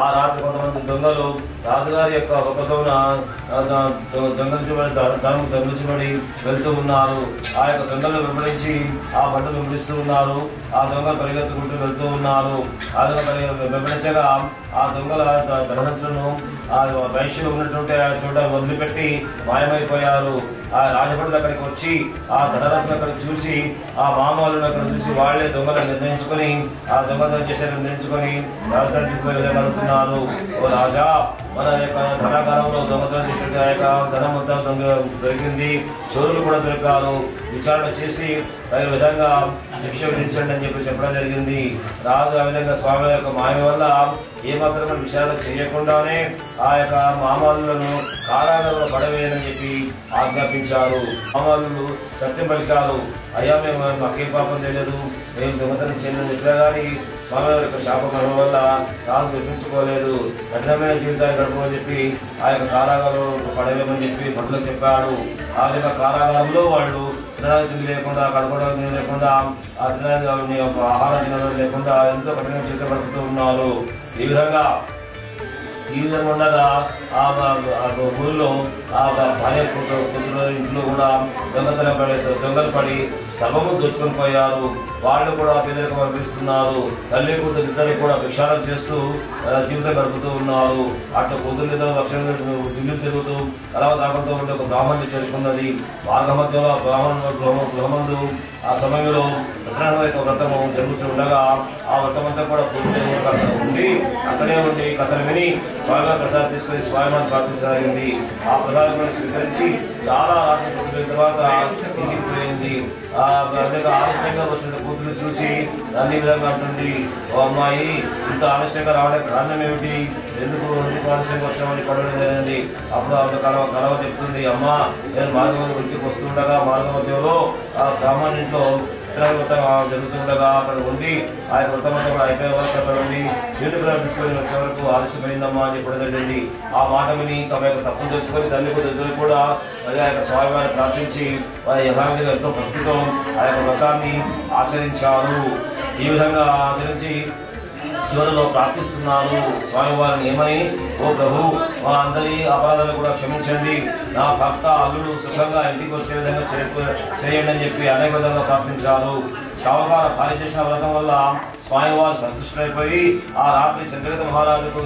ఆ రాత్రి కొంతమంది దొంగలు రాజుగారి యొక్క ఉపసమున దొంగలించబడి వెళ్తూ ఉన్నారు. ఆ యొక్క దొంగలు వెంబడించి ఆ బండలు వెంబడిస్తూ ఉన్నారు. ఆ దొంగలు పరిగెత్తుకుంటూ వెళ్తూ ఉన్నారు. ఆ వెంబడించగా ఆ దొంగల ధనహంసలను ఆ వైశ్యులు ఉన్నటువంటి చోట వదిలిపెట్టి మాయమైపోయారు. ఆ రాజభటులు అక్కడికి వచ్చి ఆ ధనరసులు అక్కడికి చూసి ఆ మామూలు అక్కడ చూసి వాళ్లే దొంగలను నిర్ణయించుకొని ఆ దొంగతనం చేసే నిర్ణయించుకొని రాజధానికి వెళ్తున్నారు. ఓ రాజా మన యొక్క ధనాగారంలో దొంగతనం చేసిన యొక్క ధనం మొత్తం దొరికింది. చోరులు కూడా దొరికారు. విచారణ చేసి తగిన విధంగా శిక్ష విధించండి అని చెప్పి చెప్పడం జరిగింది. రాజు ఆ విధంగా స్వామి యొక్క మాయ వల్ల ఏమాత్రం విచారణ చేయకుండానే ఆ యొక్క మామూలను కారాగారంలో పడవేయని చెప్పి ఆజ్ఞాపించారు. మామూలు సత్యం పలికారు. అయ్యా మేము మాకేం పాపం తెలియదు, మేము దొంగతనం చేయలేదు చెప్పినా కానీ స్వామివారి యొక్క శాపకరం వల్ల రాజు గుర్తించుకోలేదు. కఠినమైన జీవితాన్ని గడపమని చెప్పి ఆ యొక్క కారాగారంలో పడవేయమని చెప్పి భటులకు చెప్పాడు. ఆ యొక్క కారాగారంలో వాళ్ళు తినడానికి తిండి లేకుండా కడుకోవడానికి నీళ్ళు లేకుండా ఆ తినడానికి ఆహారం తినడం లేకుండా ఎంతో కఠినంగా జీవితం గడుపుతూ ఉన్నారు. ఈ విధంగా ఉండగా ఆ ఊరిలో ఆ భార్య కూతురు ఇంట్లో కూడా దొంగలు పడి సభము దోచుకొని పోయారు. వాళ్ళు కూడా పేదరికం అనిపిస్తున్నారు. తల్లి కూతురు ఇద్దరు కూడా భిక్షాటం చేస్తూ జీవితం గడుపుతూ ఉన్నారు. అట్లా కూతురు ఇల్లు తిరుగుతూ అలా తాగుతూ ఉంటే ఒక బ్రాహ్మణుడు చేరుకున్నది. మార్గ మధ్యలో బ్రాహ్మణుడు గృహమందు ఆ సమయంలో సత్యనారాయణ వ్రతము జరుగుతుండగా ఆ వ్రతమంతా కూడా పూర్తి ఉండి అక్కడే ఉండి కథను విని స్వామివారి ప్రసాదం తీసుకొని స్వామివారిని ప్రార్థించగలిగింది. ఆ ప్రసాదం స్వీకరించి చాలా రాత్రి తర్వాత ఇంటికి పోయింది. ఆలస్యంగా వచ్చిన కూతురు చూసి అన్ని విధంగా అంటుంది, ఓ అమ్మాయి ఇంత ఆలస్యంగా రావడానికి కారణం ఏమిటి, ఎందుకు ఆలస్యంగా వచ్చామని పడలేదండి. అప్పుడు ఆవిడ కలవ చెప్తుంది, అమ్మ నేను మార్గం ఇంటికి వస్తుండగా మార్గ మధ్యలో ఆ గ్రామాన్నింట్లో జరుగుతుండగా అక్కడ ఉండి ఆ యొక్క వృత్తమంతా కూడా అయిపోయే వరకు అక్కడ ఉండి నీటి పిల్లలు తీసుకొని వచ్చే వరకు ఆలస్యమైందమ్మా అని చెప్పడం జరిగింది. ఆ మాట విని తమ యొక్క తప్పులు తెలుసుకొని తల్లి ఇద్దరు కూడా మరి ఆ యొక్క స్వామివారిని ప్రార్థించి వారి యథావిధిగా ఎంతో భక్తితో ఆ యొక్క వ్రతాన్ని ఆచరించారు. ఈ విధంగా ఆచరించి చివరిలో ప్రార్థిస్తున్నాను స్వామివారిని ఏమని, ఓ ప్రభు మా అందరి అపరాధాలు కూడా క్షమించండి, నా భక్త అల్లుడు సుఖంగా ఇంటికి వచ్చే విధంగా చేయండి అని చెప్పి అనేక విధంగా ప్రార్థించారు. షావుకారు భార్య చేసిన వ్రతం వల్ల స్వామివారు సంతుష్టులైపోయి ఆ రాత్రి చంద్రగత మహారాజుకు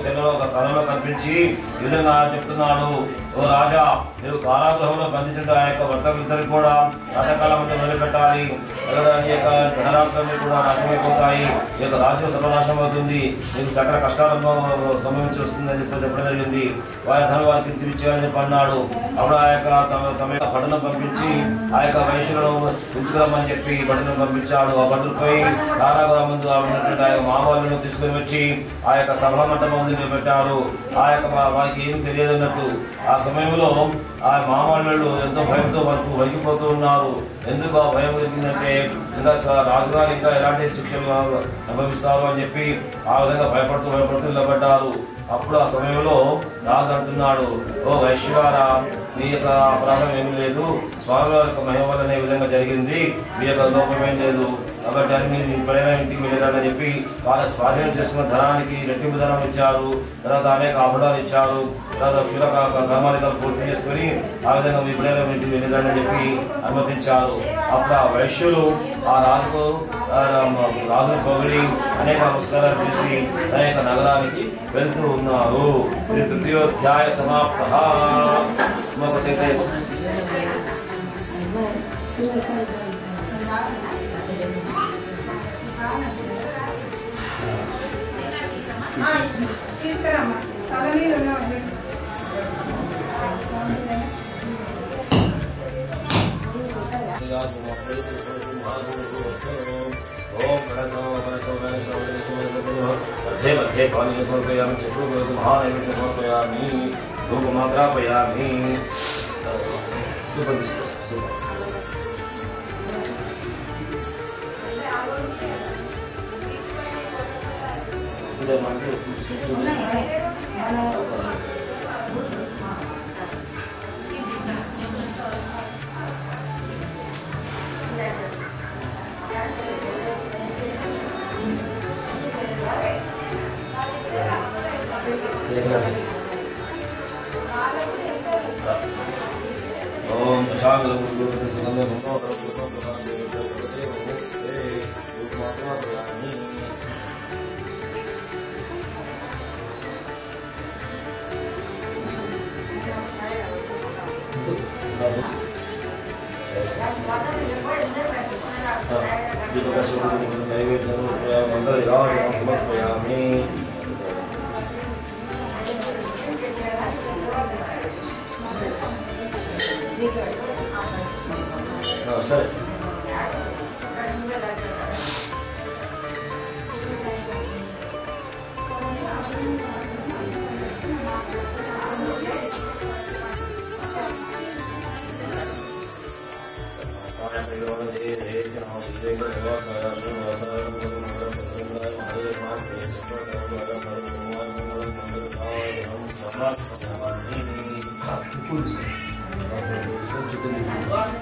కళలో కనిపించి ఈ విధంగా చెప్తున్నాడు, ఓ రాజా మీరు కారాగృహంలో బంధించిన ఆ యొక్క వ్రతమిద్దరికి కూడా నాటకాల మధ్య మొదలుపెట్టాలి. ఈ యొక్క ధనరాష్ట్రాన్ని కూడా నాశనమైపోతాయి, ఈ యొక్క రాజ్యం సర్వనాశనం అవుతుంది, మీకు సకల కష్టాలను సంభవించి వస్తుందని చెప్పడం జరిగింది. వారి ధనం వారికి తిరిగిచ్చేయాలని చెప్పి అన్నాడు. అప్పుడు ఆ యొక్క తమ యొక్క భటులను పంపించి ఆ యొక్క వైశ్యులను ఉంచుకోమని చెప్పి భటులను పంపించాడు. ఆ భటులు పోయి కారాగృహం ముందు ఆ యొక్క మామూలను తీసుకుని వచ్చి ఆ యొక్క సభా మంటపం ముందు పెట్టారు. ఆ యొక్క వారికి ఏమి తెలియదు అన్నట్టు. ఆ సమయంలో ఆ మామూలు ఎంతో భయంతో వరకు వణికిపోతూ ఉన్నారు. ఎందుకు ఆ భయం కలిగిందంటే ఇంకా రాజుగారు ఇంకా ఎలాంటి శిక్షలు అనుభవిస్తారు అని చెప్పి ఆ విధంగా భయపడుతూ నిలబడ్డారు. అప్పుడు ఆ సమయంలో రాజు అంటున్నాడు, ఓ వైశ్యవారా మీ యొక్క అపరాధం ఏమీ లేదు, స్వామివారి యొక్క మహిమ వలన ఈ విధంగా జరిగింది, మీ యొక్క లోపం ఏం లేదు, కాబట్టి అన్ని ఇప్పుడైనా ఇంటికి వెళ్ళారని చెప్పి వాళ్ళ స్వాధీనం చేసుకున్న ధనానికి రెట్టింపు ధనం ఇచ్చారు. తర్వాత అనేక ఆభరణాలు ఇచ్చారు. తర్వాత గ్రామాధికారులు పూర్తి చేసుకుని ఆ విధంగా ఇప్పుడైనా ఇంటికి వెళ్ళారని చెప్పి అనుమతించారు. అప్పుడు ఆ వైశ్యులు ఆ రాజును పొగిడి అనేక నమస్కారాలు చేసి అనేక నగరానికి వెళ్తూ ఉన్నారు. ఇది తృతీయోధ్యాయ సమాప్త. తీసుకురామ్మా సగనీళ్ళు ఉన్నావు. मध्ये पानी समर्पयामि चतुर्वेद महानैवेद्य समर्पयामि धूपमाग्रापयामि. ओम शांति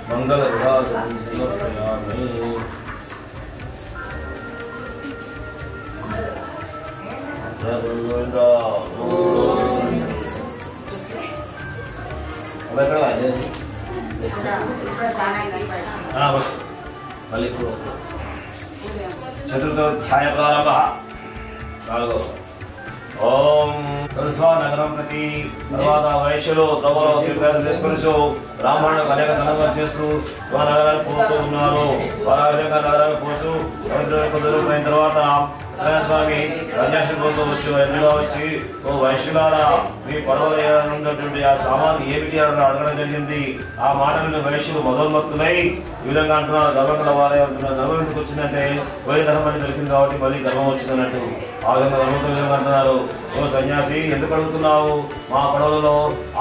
मंगल समर्पयामि. चतुर्थोध्याय प्रारंभ. ओम నగరం ప్రతి తర్వాత వైశ్యులు త్రవ్వలో తీర్థాలు తీసుకొని బ్రాహ్మణులకు అనేక సందర్భాలు చేస్తూ నగరాలు పోతూ ఉన్నారు. వారు ఆ విధంగా నగరాలు పోతూ కుదిరిపోయిన తర్వాత స్వామి సన్యాసం పోతూ వచ్చి ఎదురుగా వచ్చి ఓ వైశ్యులారా మీ పడవలో ఉన్నటువంటి ఆ సామాను ఏమిటి అని అడగడం జరిగింది. ఆ మాటలను వైశ్యులు మొదలుమత్తులై ఈ విధంగా అంటున్నారు, గర్వం గల వారే అంటున్నారు. గర్వం ఎందుకు వచ్చిందంటే పోయి ధర్మం అని దొరికింది కాబట్టి మళ్ళీ గర్వం వచ్చిందన్నట్టు. ఆ విధంగా గర్వంతో విధంగా అంటున్నారు, ఓ సన్యాసి ఎందుకు అడుగుతున్నావు? మా పడవలలో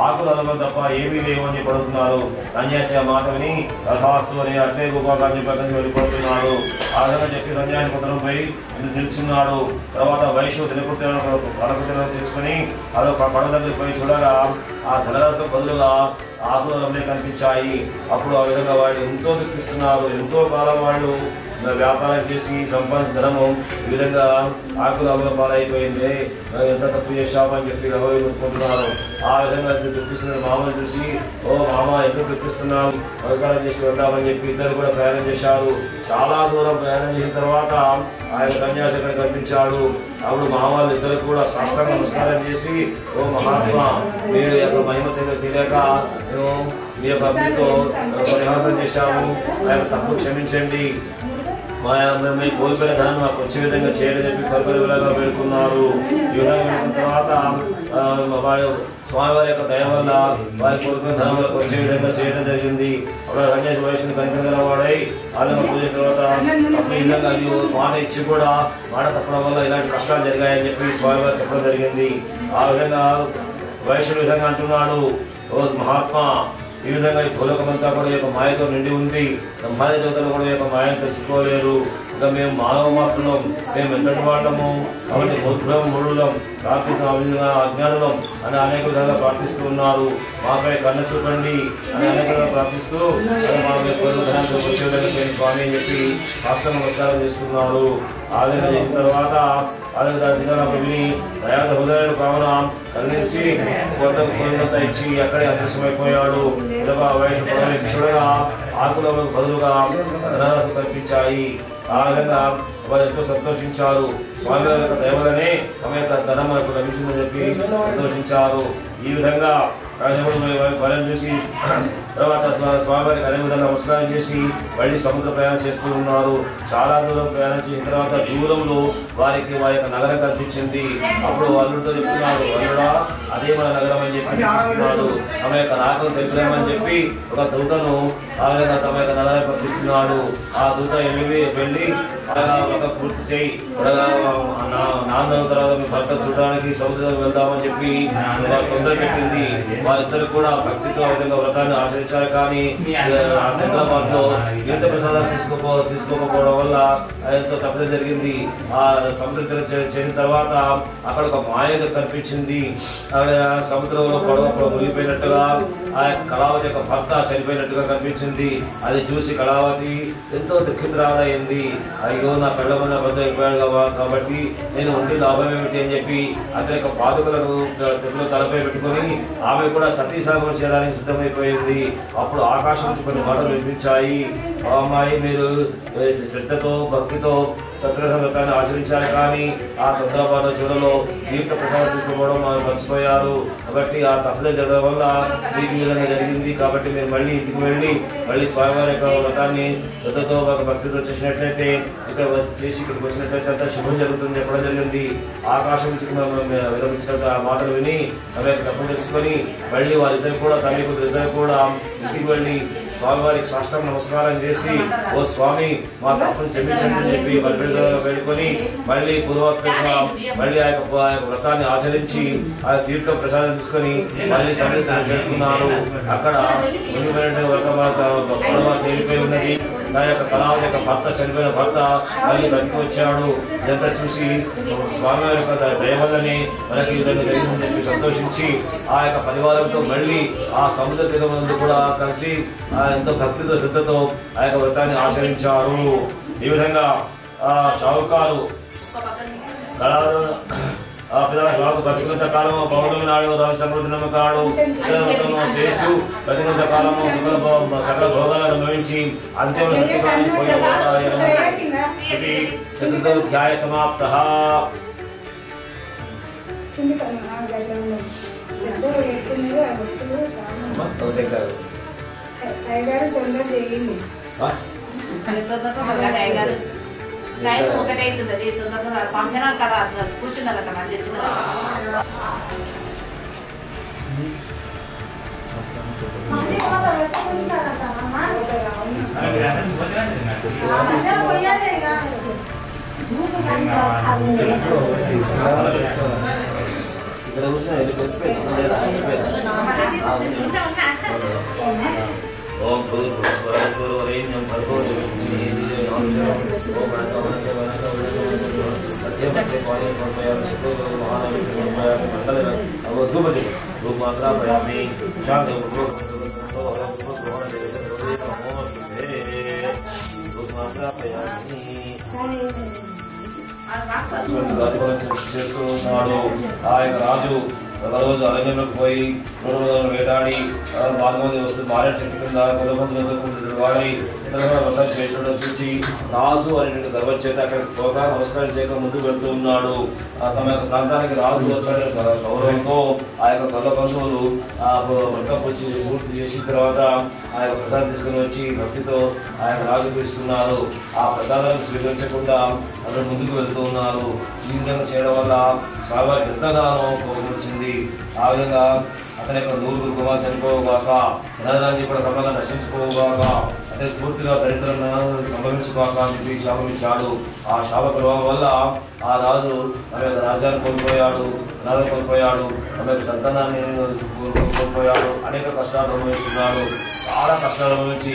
ఆకులు అలగం తప్ప ఏమీ లేవు అని చెప్పి అడుగుతున్నారు. సన్యాసి ఆ మాట విని రథాస్తు అని అట్లే గోపాకాన్ని పక్కన వెళ్ళిపోతున్నాడు. ఆ విధంగా చెప్పి సన్యాసి కుటుంబం పోయి నిల్చున్నాడు. తర్వాత వైశ్యులు దినకృత్యాలను తీసుకుని అదొక పడవ దగ్గరికి పోయి చూడగా ఆ ధనరాశికి బదులుగా ఆకులే కనిపించాయి. అప్పుడు ఆ విధంగా వాళ్ళు ఎంతో దుఃఖిస్తున్నారు. ఎంతో కాలం వాళ్ళు వ్యాపారం చేసి సంపాదించిన ధనము ఈ విధంగా ఆకుల పాలైపోయింది, ఎంత తప్పు చేశామని చెప్పి అనుకుంటున్నారు. ఆ విధంగా దుఃఖిస్తున్న మామని చూసి, ఓ మామ ఎందుకు దుఃఖిస్తున్నాం, వ్యవహారం చేసి వెళ్దామని చెప్పి ఇద్దరు కూడా ప్రయాణం చేశారు. చాలా దూరం ప్రయాణం చేసిన తర్వాత ఆయన సన్యాసి అక్కడ కనిపించాడు. అప్పుడు మామూలు ఇద్దరు కూడా సాష్టాంగ నమస్కారం చేసి, ఓ మహాత్మా మీరు యొక్క మహిమ తెలియక మేము మీ యొక్క అభితో పరిహాసం చేశాము, ఆయన తప్పు క్షమించండి, మేము కోల్పోయిన ధనం మాకు వచ్చే విధంగా చేయని చెప్పి పరిపరిలాగా పెడుతున్నారు. ఈ విధంగా తర్వాత వారి స్వామివారి యొక్క దయ వల్ల వారి కోల్పోయిన ధనం వరకు వచ్చే విధంగా చేయడం జరిగింది. అప్పుడు సన్యాసి వయసును కనిపించిన వాడై ఆలయం పూజ తర్వాత అప్పుడు ఈ విధంగా మాట ఇచ్చి కూడా మాట తప్పడం వల్ల ఇలాంటి కష్టాలు జరిగాయని చెప్పి స్వామివారు చెప్పడం జరిగింది. ఆ విధంగా వయసుడు విధంగా అంటున్నాడు, ఓ మహాత్మా ఈ విధంగా ఈ భూలోకమంతా కూడా యొక్క మాయతో నిండి ఉంది. మాయ దేవతలు కూడా యొక్క మాయను తెలుసుకోలేరు. ఇంకా మేము మానవ మాత్రం మేము ఎంతటి వాళ్ళము కాబట్టి మూఢులం అజ్ఞానులం అని అనేక విధాలుగా ప్రార్థిస్తూ ఉన్నారు. మాపై కన్ను చూపండి అని అనేక విధాలు ప్రార్థిస్తూ మాపై వచ్చే విధంగా స్వామి అని చెప్పి శాస్త్ర నమస్కారం చేస్తున్నారు. ఆ విధంగా చేసిన తర్వాత విని దయాద హృదయాలు కావున కరుణించి కొంత ఇచ్చి అక్కడే అదృశ్యమైపోయాడు. వయసు చూడగా ఆకులకు బదులుగా ధనరాశి కల్పించాయి. ఆ విధంగా వారు ఎంతో సంతోషించారు. స్వామి యొక్క దైవలనే తమ యొక్క ధనం మనకు లభించిందని చెప్పి సంతోషించారు. ఈ విధంగా వరం చూసి తర్వాత స్వామివారికి అదే విధంగా నమస్కారం చేసి మళ్ళీ సముద్ర ప్రయాణం చేస్తూ ఉన్నారు. చాలా దూరం ప్రయాణం చేసిన తర్వాత దూరంలో వారికి వారి యొక్క నగరం కనిపించింది. అప్పుడు అల్లుడితో చెప్తున్నారు, అల్లుడా అదే మన నగరం అని చెప్పి చూపిస్తున్నాడు. తమ యొక్క రాకను తెలుసులేమని చెప్పి ఒక దూతను ఆ విధంగా తమ యొక్క నగరాన్ని పంపిస్తున్నాడు. ఆ దూత వెళ్ళి ఒక పూర్తి చేయి నాన్న తర్వాత మీ భర్త చూడడానికి సముద్రం వెళ్దామని చెప్పి తొందర పెట్టింది. వారిద్దరు కూడా భక్తితో ఆ విధంగా వ్రతాన్ని ఆచరించారు. కానీ హైదరాబాద్ లో తీర్థ ప్రసాదాలు తీసుకోకపోవడం వల్ల ఎంతో తప్పడం జరిగింది. ఆ సముద్రం చేరిన తర్వాత అక్కడ ఒక మాయ కనిపించింది. అక్కడ సముద్రంలో పడవ మునిగిపోయినట్టుగా ఆ యొక్క కళావతి యొక్క భర్త చనిపోయినట్టుగా కనిపించింది. అది చూసి కళావతి ఎంతో దుఃఖితురాలైంది. అయ్యో నా కళ్ళ ముందు భర్త అయిపోయాడు కాబట్టి నేను ఉండి లాభం ఏమిటి అని చెప్పి అతని యొక్క పాదుకలను తలపై పెట్టుకుని ఆమె కూడా సతీసాగం చేయడానికి సిద్ధమైపోయింది. అప్పుడు ఆకాశం నుంచి కొన్ని మాటలు వినిపించాయి. అమ్మాయి మీరు శ్రద్ధతో భక్తితో సత్యవ్రతాన్ని ఆచరించారు, కానీ ఆ తొందరపాటు చివరలో తీర్థ ప్రసాదం తీసుకోవడం మర్చిపోయారు. కాబట్టి ఆ తప్పులే జరగడం వల్ల మీకు విధంగా జరిగింది. కాబట్టి మీరు మళ్ళీ ఇంటికి వెళ్ళి మళ్ళీ స్వామివారి యొక్క వ్రతాన్ని శ్రద్ధతో భక్తితో చేసినట్లయితే ఇక్కడ చేసి ఇక్కడికి వచ్చినట్లయితే అంతా శుభం జరుగుతుంది చెప్పడం జరిగింది. ఆకాశం విరమించిన ఆ మాటలు విని తమ యొక్క తప్పు తెలుసుకొని మళ్ళీ వారిద్దరు కూడా తల్లి ఇద్దరు కూడా ఇంటికి వెళ్ళి స్వామివారికి సాష్టాంగ నమస్కారం చేసి, ఓ స్వామి మా తప్పును క్షమించండి అని చెప్పి వెళ్ళుకొని మళ్ళీ పూర్వత్వంగా మళ్ళీ ఆ యొక్క వ్రతాన్ని ఆచరించి ఆ తీర్థ ప్రసాదం తీసుకొని మళ్ళీ సమీపంలో చేరుకున్నారు. అక్కడ వ్రతం తేలిపోయి ఉన్నది. నా యొక్క కళావతి యొక్క భర్త చనిపోయిన భర్త మళ్ళీ బతికి వచ్చాడు. ఇదంతా చూసి స్వామి యొక్క దయవల్లని మనకి విధంగా జరిగిందని చెప్పి సంతోషించి ఆ యొక్క పరివారంతో మళ్ళీ ఆ సముద్ర తీరం ముందు కూడా కలిసి ఎంతో భక్తితో శ్రద్ధతో ఆ యొక్క వ్రతాన్ని ఆచరించారు. ఈ విధంగా షావుకారు ప్రతికొంత కాలము పౌర్ణమి నాడు రవి సమృద్ధి కాడు చేయొచ్చు. ప్రతికొంత కాలము సకల భోగాలను అనుభవించి అంతిమ చతుర్థోధ్యాయ సమాప్త. వచ్చింది కదా గట్ల ఉన్నది ఎంతో ఎక్కువ వస్తువులు చాలా అయ్యగారు తొందర చేయండి టైం ఒకటి అవుతుంది అది తొందరగా ఫంక్షన్ అక్కడ కూర్చున్నారు అక్కడ మంది వచ్చిన ఓం భూర్భువస్వరస్వరేణ్యం భర్గో దేవస్య చేస్తున్నాడు ఆ యొక్క రాజు ఒకరోజు అరణ్యంలోకి పోయి మూడు వేటాడి 4 మంది వస్తూ మారేడు చెట్టు కింద కొలబందులు వాడి వ్రతం చేయడం చూసి రాజు అనేటువంటి గర్వం చేత అక్కడికి పోగా నమస్కారం చేయక ముందుకు వెళ్తూ ఉన్నాడు. తమ యొక్క ప్రాంతానికి రాజు వచ్చాడు గౌరవంతో ఆ యొక్క కొల్ల బంధువులు ఆ వ్రతం వచ్చి పూర్తి చేసిన తర్వాత ఆ యొక్క ప్రసాదం తీసుకుని వచ్చి భక్తితో ఆ యొక్క రాజుకు ఇస్తున్నారు. ఆ ప్రసాదాన్ని స్వీకరించకుండా అందరూ ముందుకు వెళ్తూ ఉన్నారు. ఈ విధంగా చేయడం వల్ల స్వామివారికి ఎంతగానో కోపం వచ్చింది. ఆ విధంగా అతని యొక్క 100 కుమారు చనిపోగాక ధనదాన్ని కూడా క్రమంగా నశించుకోగాక అతని పూర్తిగా దరిద్రం సంభవించుగాక అని చెప్పి శాపమిచ్చాడు. ఆ శాప ప్రభావం వల్ల ఆ రాజు తన యొక్క రాజ్యాన్ని కోల్పోయాడు, ధనాన్ని కోల్పోయాడు, తన యొక్క సంతానాన్ని కోల్పోయాడు, అనేక కష్టాలు అనుభవిస్తున్నాడు. చాలా కష్టాల నుంచి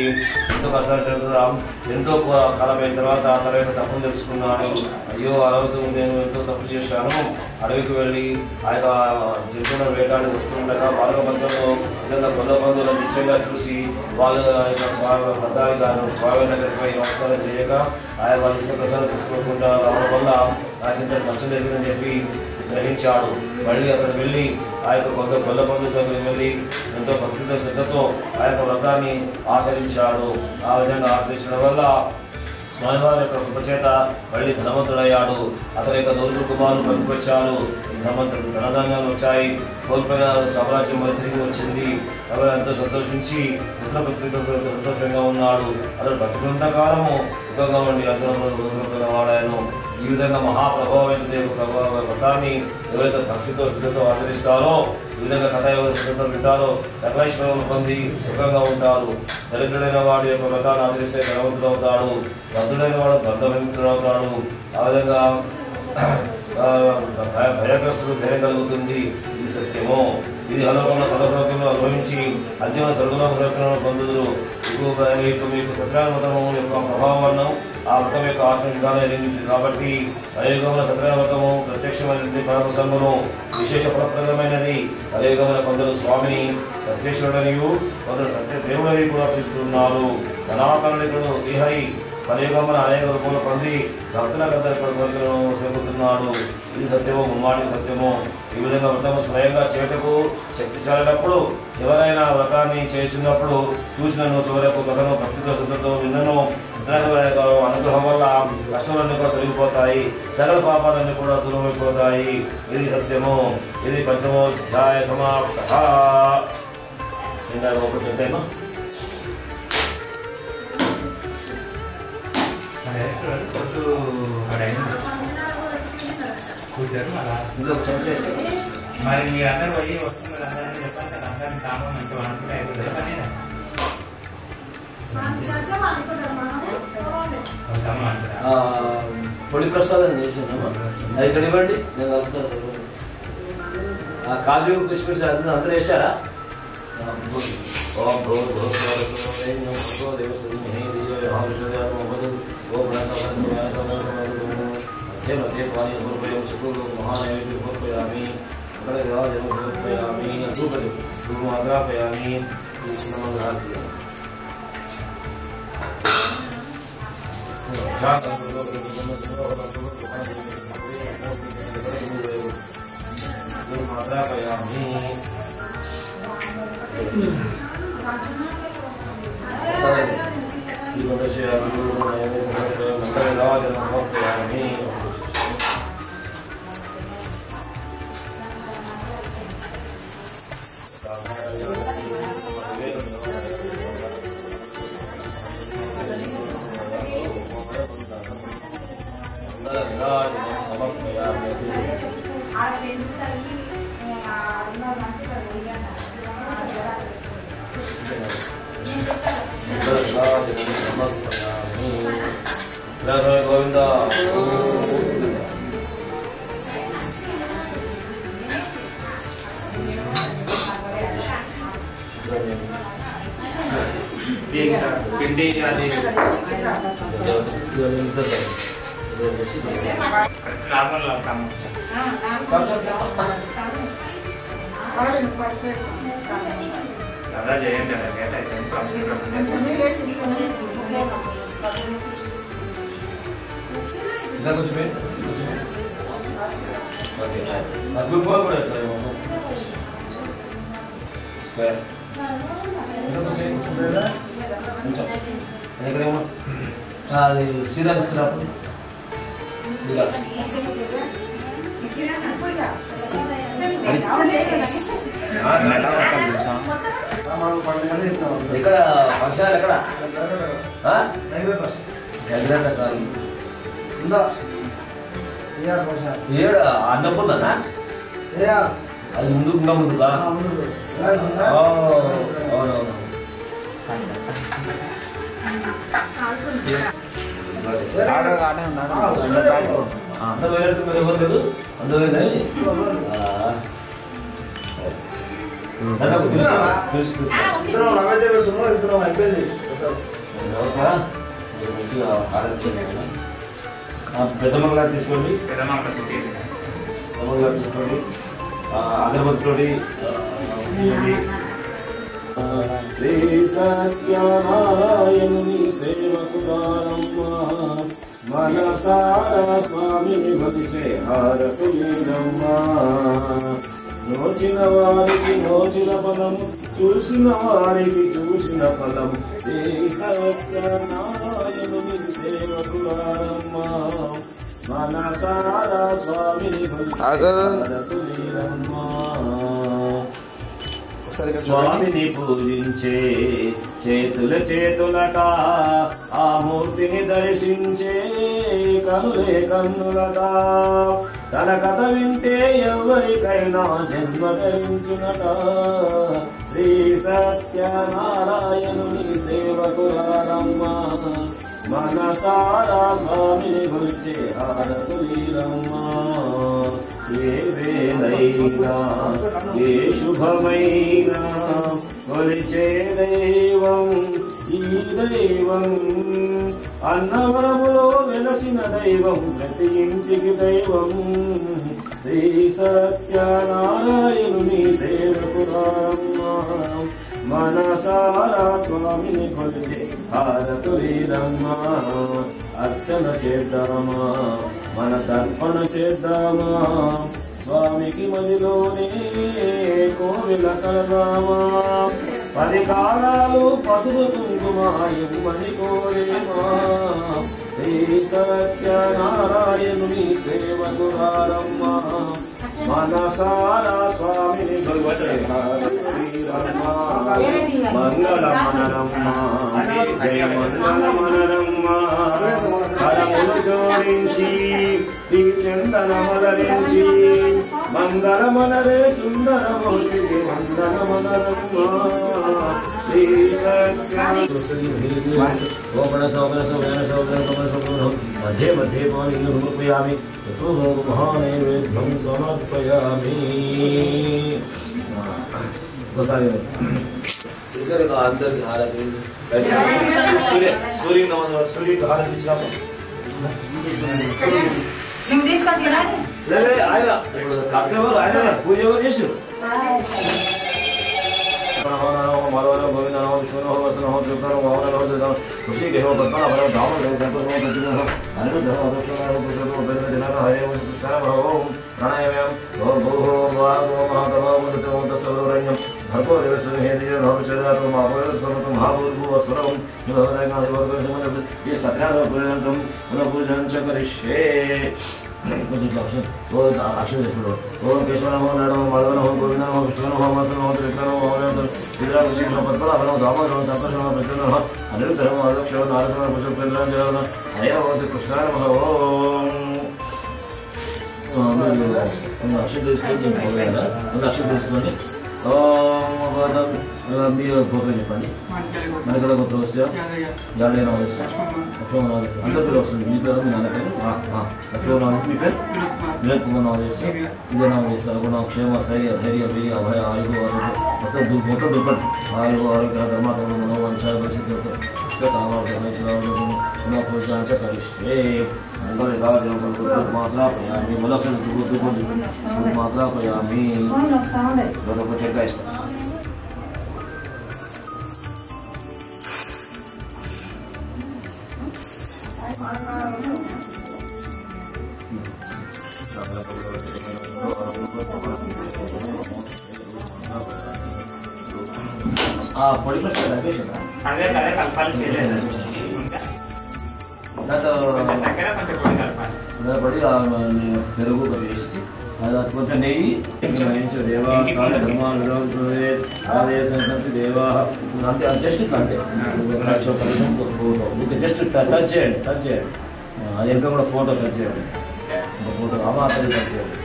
ఎంతో కష్టాలు జరుగుతున్నాం. ఎంతో కాలమైన తర్వాత తన యొక్క తప్పును తెలుసుకున్నాడు. అయ్యో ఆ రోజు నేను ఎంతో తప్పు చేశాను. అడవికి వెళ్ళి ఆ యొక్క జంతువులను వేటాడి వస్తుండగా బాలక మధ్యలో విధంగా కొత్త బంధువులను నిశ్చయంగా చూసి వాళ్ళు భద్రాన్ని గారు స్వామి దగ్గరికి పోయి నమస్కారం చేయక ఆయన వాళ్ళ ఇష్ట ప్రసాదం తీసుకోకుండా రావడం వల్ల నాకు ఇంత నష్టం జరిగిందని చెప్పి గ్రహించాడు. మళ్ళీ అక్కడ వెళ్ళి ఆ యొక్క కొల్ల బంధువులతో వెళ్ళి ఎంతో భక్తితో శ్రద్ధతో ఆ యొక్క వ్రతాన్ని ఆచరించాడు. ఆ విధంగా ఆచరించడం వల్ల స్వామివారి యొక్క కృపచేత మళ్ళీ ధనవంతుడయ్యాడు. అతని యొక్క 100 కుమారులు బతికొచ్చారు. ధనధాన్యాలు వచ్చాయి. కోల్పోయిన సామ్రాజ్యం మరి తిరిగి వచ్చింది. ఎవరు ఎంతో సంతోషించి పుత్రపుత్రికలతో సంతోషంగా ఉన్నాడు. అతను బతికినంత కాలము సుఖంగా ఉండి అందరూ వాడాను. ఈ విధంగా మహాప్రభావమైన వ్రతాన్ని ఎవరైతే భక్తితో శ్రద్ధతో ఆచరిస్తారో, ఈ విధంగా కథ ఎవరు శ్రద్ధతో వింటారో సకలైశ్వర్యములు పొంది సుఖంగా ఉంటారు. దరిద్రుడైన వాడి యొక్క వ్రతాన్ని ఆచరిస్తే ధనవంతుడు అవుతాడు. బంధుడైన వాడు బంధవిముక్తుడు అవుతాడు. ఆ విధంగా భయగ్రస్తుడు ధైర్యం కలుగుతుంది. ఇది సత్యము. ఇది హలోకంలో సర్వలోకంలో అనుభవించి అంతిమ సర్వలోకంలో పొందుదురు. మీకు సత్యనారాయణ వ్రతము యొక్క ప్రభావం ఆ వ్రతం యొక్క ఆశ్రయించాలని ఎదిగింది. కాబట్టి కలియుగంలో సత్యనారాయణ వ్రతము ప్రత్యక్షమైనది పరమసంగును విశేష ఫలప్రదమైనది. కలియుగంలో కొందరు స్వామిని సత్యేశ్వరుడనియు కొందరు సత్యదేవుడని కూడా పిలుస్తున్నారు. సనాతనుడు శ్రీహరి కలియుగంలో అనేక రూపంలో పొంది భక్తుల కోరికలను చెబుతున్నాడు. ఇది సత్యము, ముమ్మాటి సత్యము. ఈ విధంగా వ్రతము స్వయంగా చేటకు శక్తి చాలినప్పుడు ఎవరైనా వ్రతాన్ని చేస్తున్నప్పుడు చూసినను చివరకు కథను భక్తితో శ్రద్ధతో విన్నను అనుగ్రహం వల్ల కష్టాలన్నీ కూడా తొలగిపోతాయి. సకల పాపాలన్నీ కూడా దూరమైపోతాయి. ఇది సత్యము. ఇది పంచమోధ్యాయ సమాప్త. ఒకటి ఎంతైనా మరి మీరందరూ పోయి వస్తున్నారు అందరినీ చెప్పండి. అందరినీ సామాన్ మంచిగా అనుకుంటే అయిపోతుంది పని. పొడి ప్రసాదం చేసాను. అది ఇక్కడ ఇవ్వండి, నేను కలుపుతాను. కాజు కిస్మిస్ అందరూ వేసారా? ఓం మహానైవేద్యం సమర్పయామి. సమర్పయామి. ధూపయామి. గోవింద పిండి అది నార్మల్ అవుతాము అలా చేయండి అది సీదా తీసుకున్నప్పుడు సీదా ఇక్కడ ఫంక్షన్ ఎక్కడ ఏడు అన్నప్పుందన్నా అది ముందుకు ముందుగా అవునవును అందరూ వేరే మీరు ఎవరు లేదు అందరూ వేరే పెద్దమ్మగా తీసుకోండి పెద్దమ్మగా తీసుకోండి అగరబత్తితోటి శ్రీ సత్యనారాయణుని సేవకురారమ్మ మనసారా స్వామిని భక్తి హారతులీనమ్మ నోచిన వారికి నోచిన ఫలము చూసిన వారికి చూసిన ఫలము శ్రీ సత్యనారాయణుని సేవకురారమ్మ మనసారా స్వామిని భక్తి హారతులీనమ్మ స్వామిని పూజించే చేతుల చేతులకా ఆ మూర్తిని దర్శించే కనులే కన్నులకా తన కథ వింటే ఎవరికైనా జన్మ ధరించునట శ్రీ సత్యనారాయణుని సేవకురారమ్మ మనసారా స్వామిని గురించి హారతులీరమ్మ ఏ వేళైనా ఏ శుభమైనా కొలిచే దైవం ఈ దైవం అన్నవరములో వెలసిన దైవం ప్రతి ఇంటికి దైవం శ్రీ సత్యనారాయణుని సేవకురారమ్మ మనసారా స్వామిని కొలిచే హారతులీరమ్మ అర్చన చేద్దామా మనసర్పణ చేద్దామా స్వామికి మదిలోనే కోవిల కలదామా 10 కాలాలు పసుపు కుంకుమాయమని కోరేమా శ్రీ సత్యనారాయణుని సేవకురారమ్మ మనసారా స్వామిని కొలిచే హారతులీరమ్మ మంగళమనరమ్మ జయ మంగళమనరమ్మ కరములు జోడించి ఈ చందనమలరించి మంగళమనరే సుందరమూర్తికి వందనమనరమ్మ శ్రీ మధ్య మధ్య సమర్పయామి మహానైవేద్యం సమర్పయామి ఒకసారి అందరికి హారతి సూర్యుడికి హారతి ఇచ్చినప్పుడు ఆయన ఇప్పుడు కర్తవ్యం ఆయన పూజ ఎవరు చేసారు ఓం కేశవనమో నమో మాధవనమో గోవిందనమో విష్ణునమో వాసనమో త్రికరణమో శ్రీరామకృష్ణ పద్మనాభనమో దామోదరమో సంపర్షణమో ప్రచురణమో అనిరుద్ధరమో అలక్షరమో నారదమో పుష్పేంద్రాంజనమో హయనమో కృష్ణానమో ఓం అక్షర తీసుకొని అక్షర తీసుకొని మీ గోత్రం చెప్పండి. మనకల గోత్రం వస్తే యాదయ్య నామం చేస్తాను. లక్ష్మణ నామం అందరి పేరు వస్తుంది. మీ పేరు మీ నాన్న పేరు లక్ష్మణ నామం. మీ పేరు విరాట్ కుమార్ నామం చేస్తాను. ఇదే నామం చేస్తారు. నాకు క్షేమ స్థైర్య ధైర్య వీర్య అభయ ఆయుగు ఆరోగ్యం మొత్తం దుప్పటి ఆయుగు ఆరోగ్య ధర్మాత్మ వంశాయ పరిస్థితి మాత్రాపయామి మొలసలు మాత్రాపయామి ఒకటి ఎక్క ఇస్తాను. పొడి పడుతుంది అదే కలపాలి పడి పెరుగు వేసి అది కొంచెం నెయ్యి దేవా ధర్మాలు దేవా అంటే జస్ట్ అంటే జస్ట్ టచ్ చేయండి అది ఇంకా కూడా ఫోటో టచ్ చేయండి ఫోటో అమ్మ కట్ చేయండి.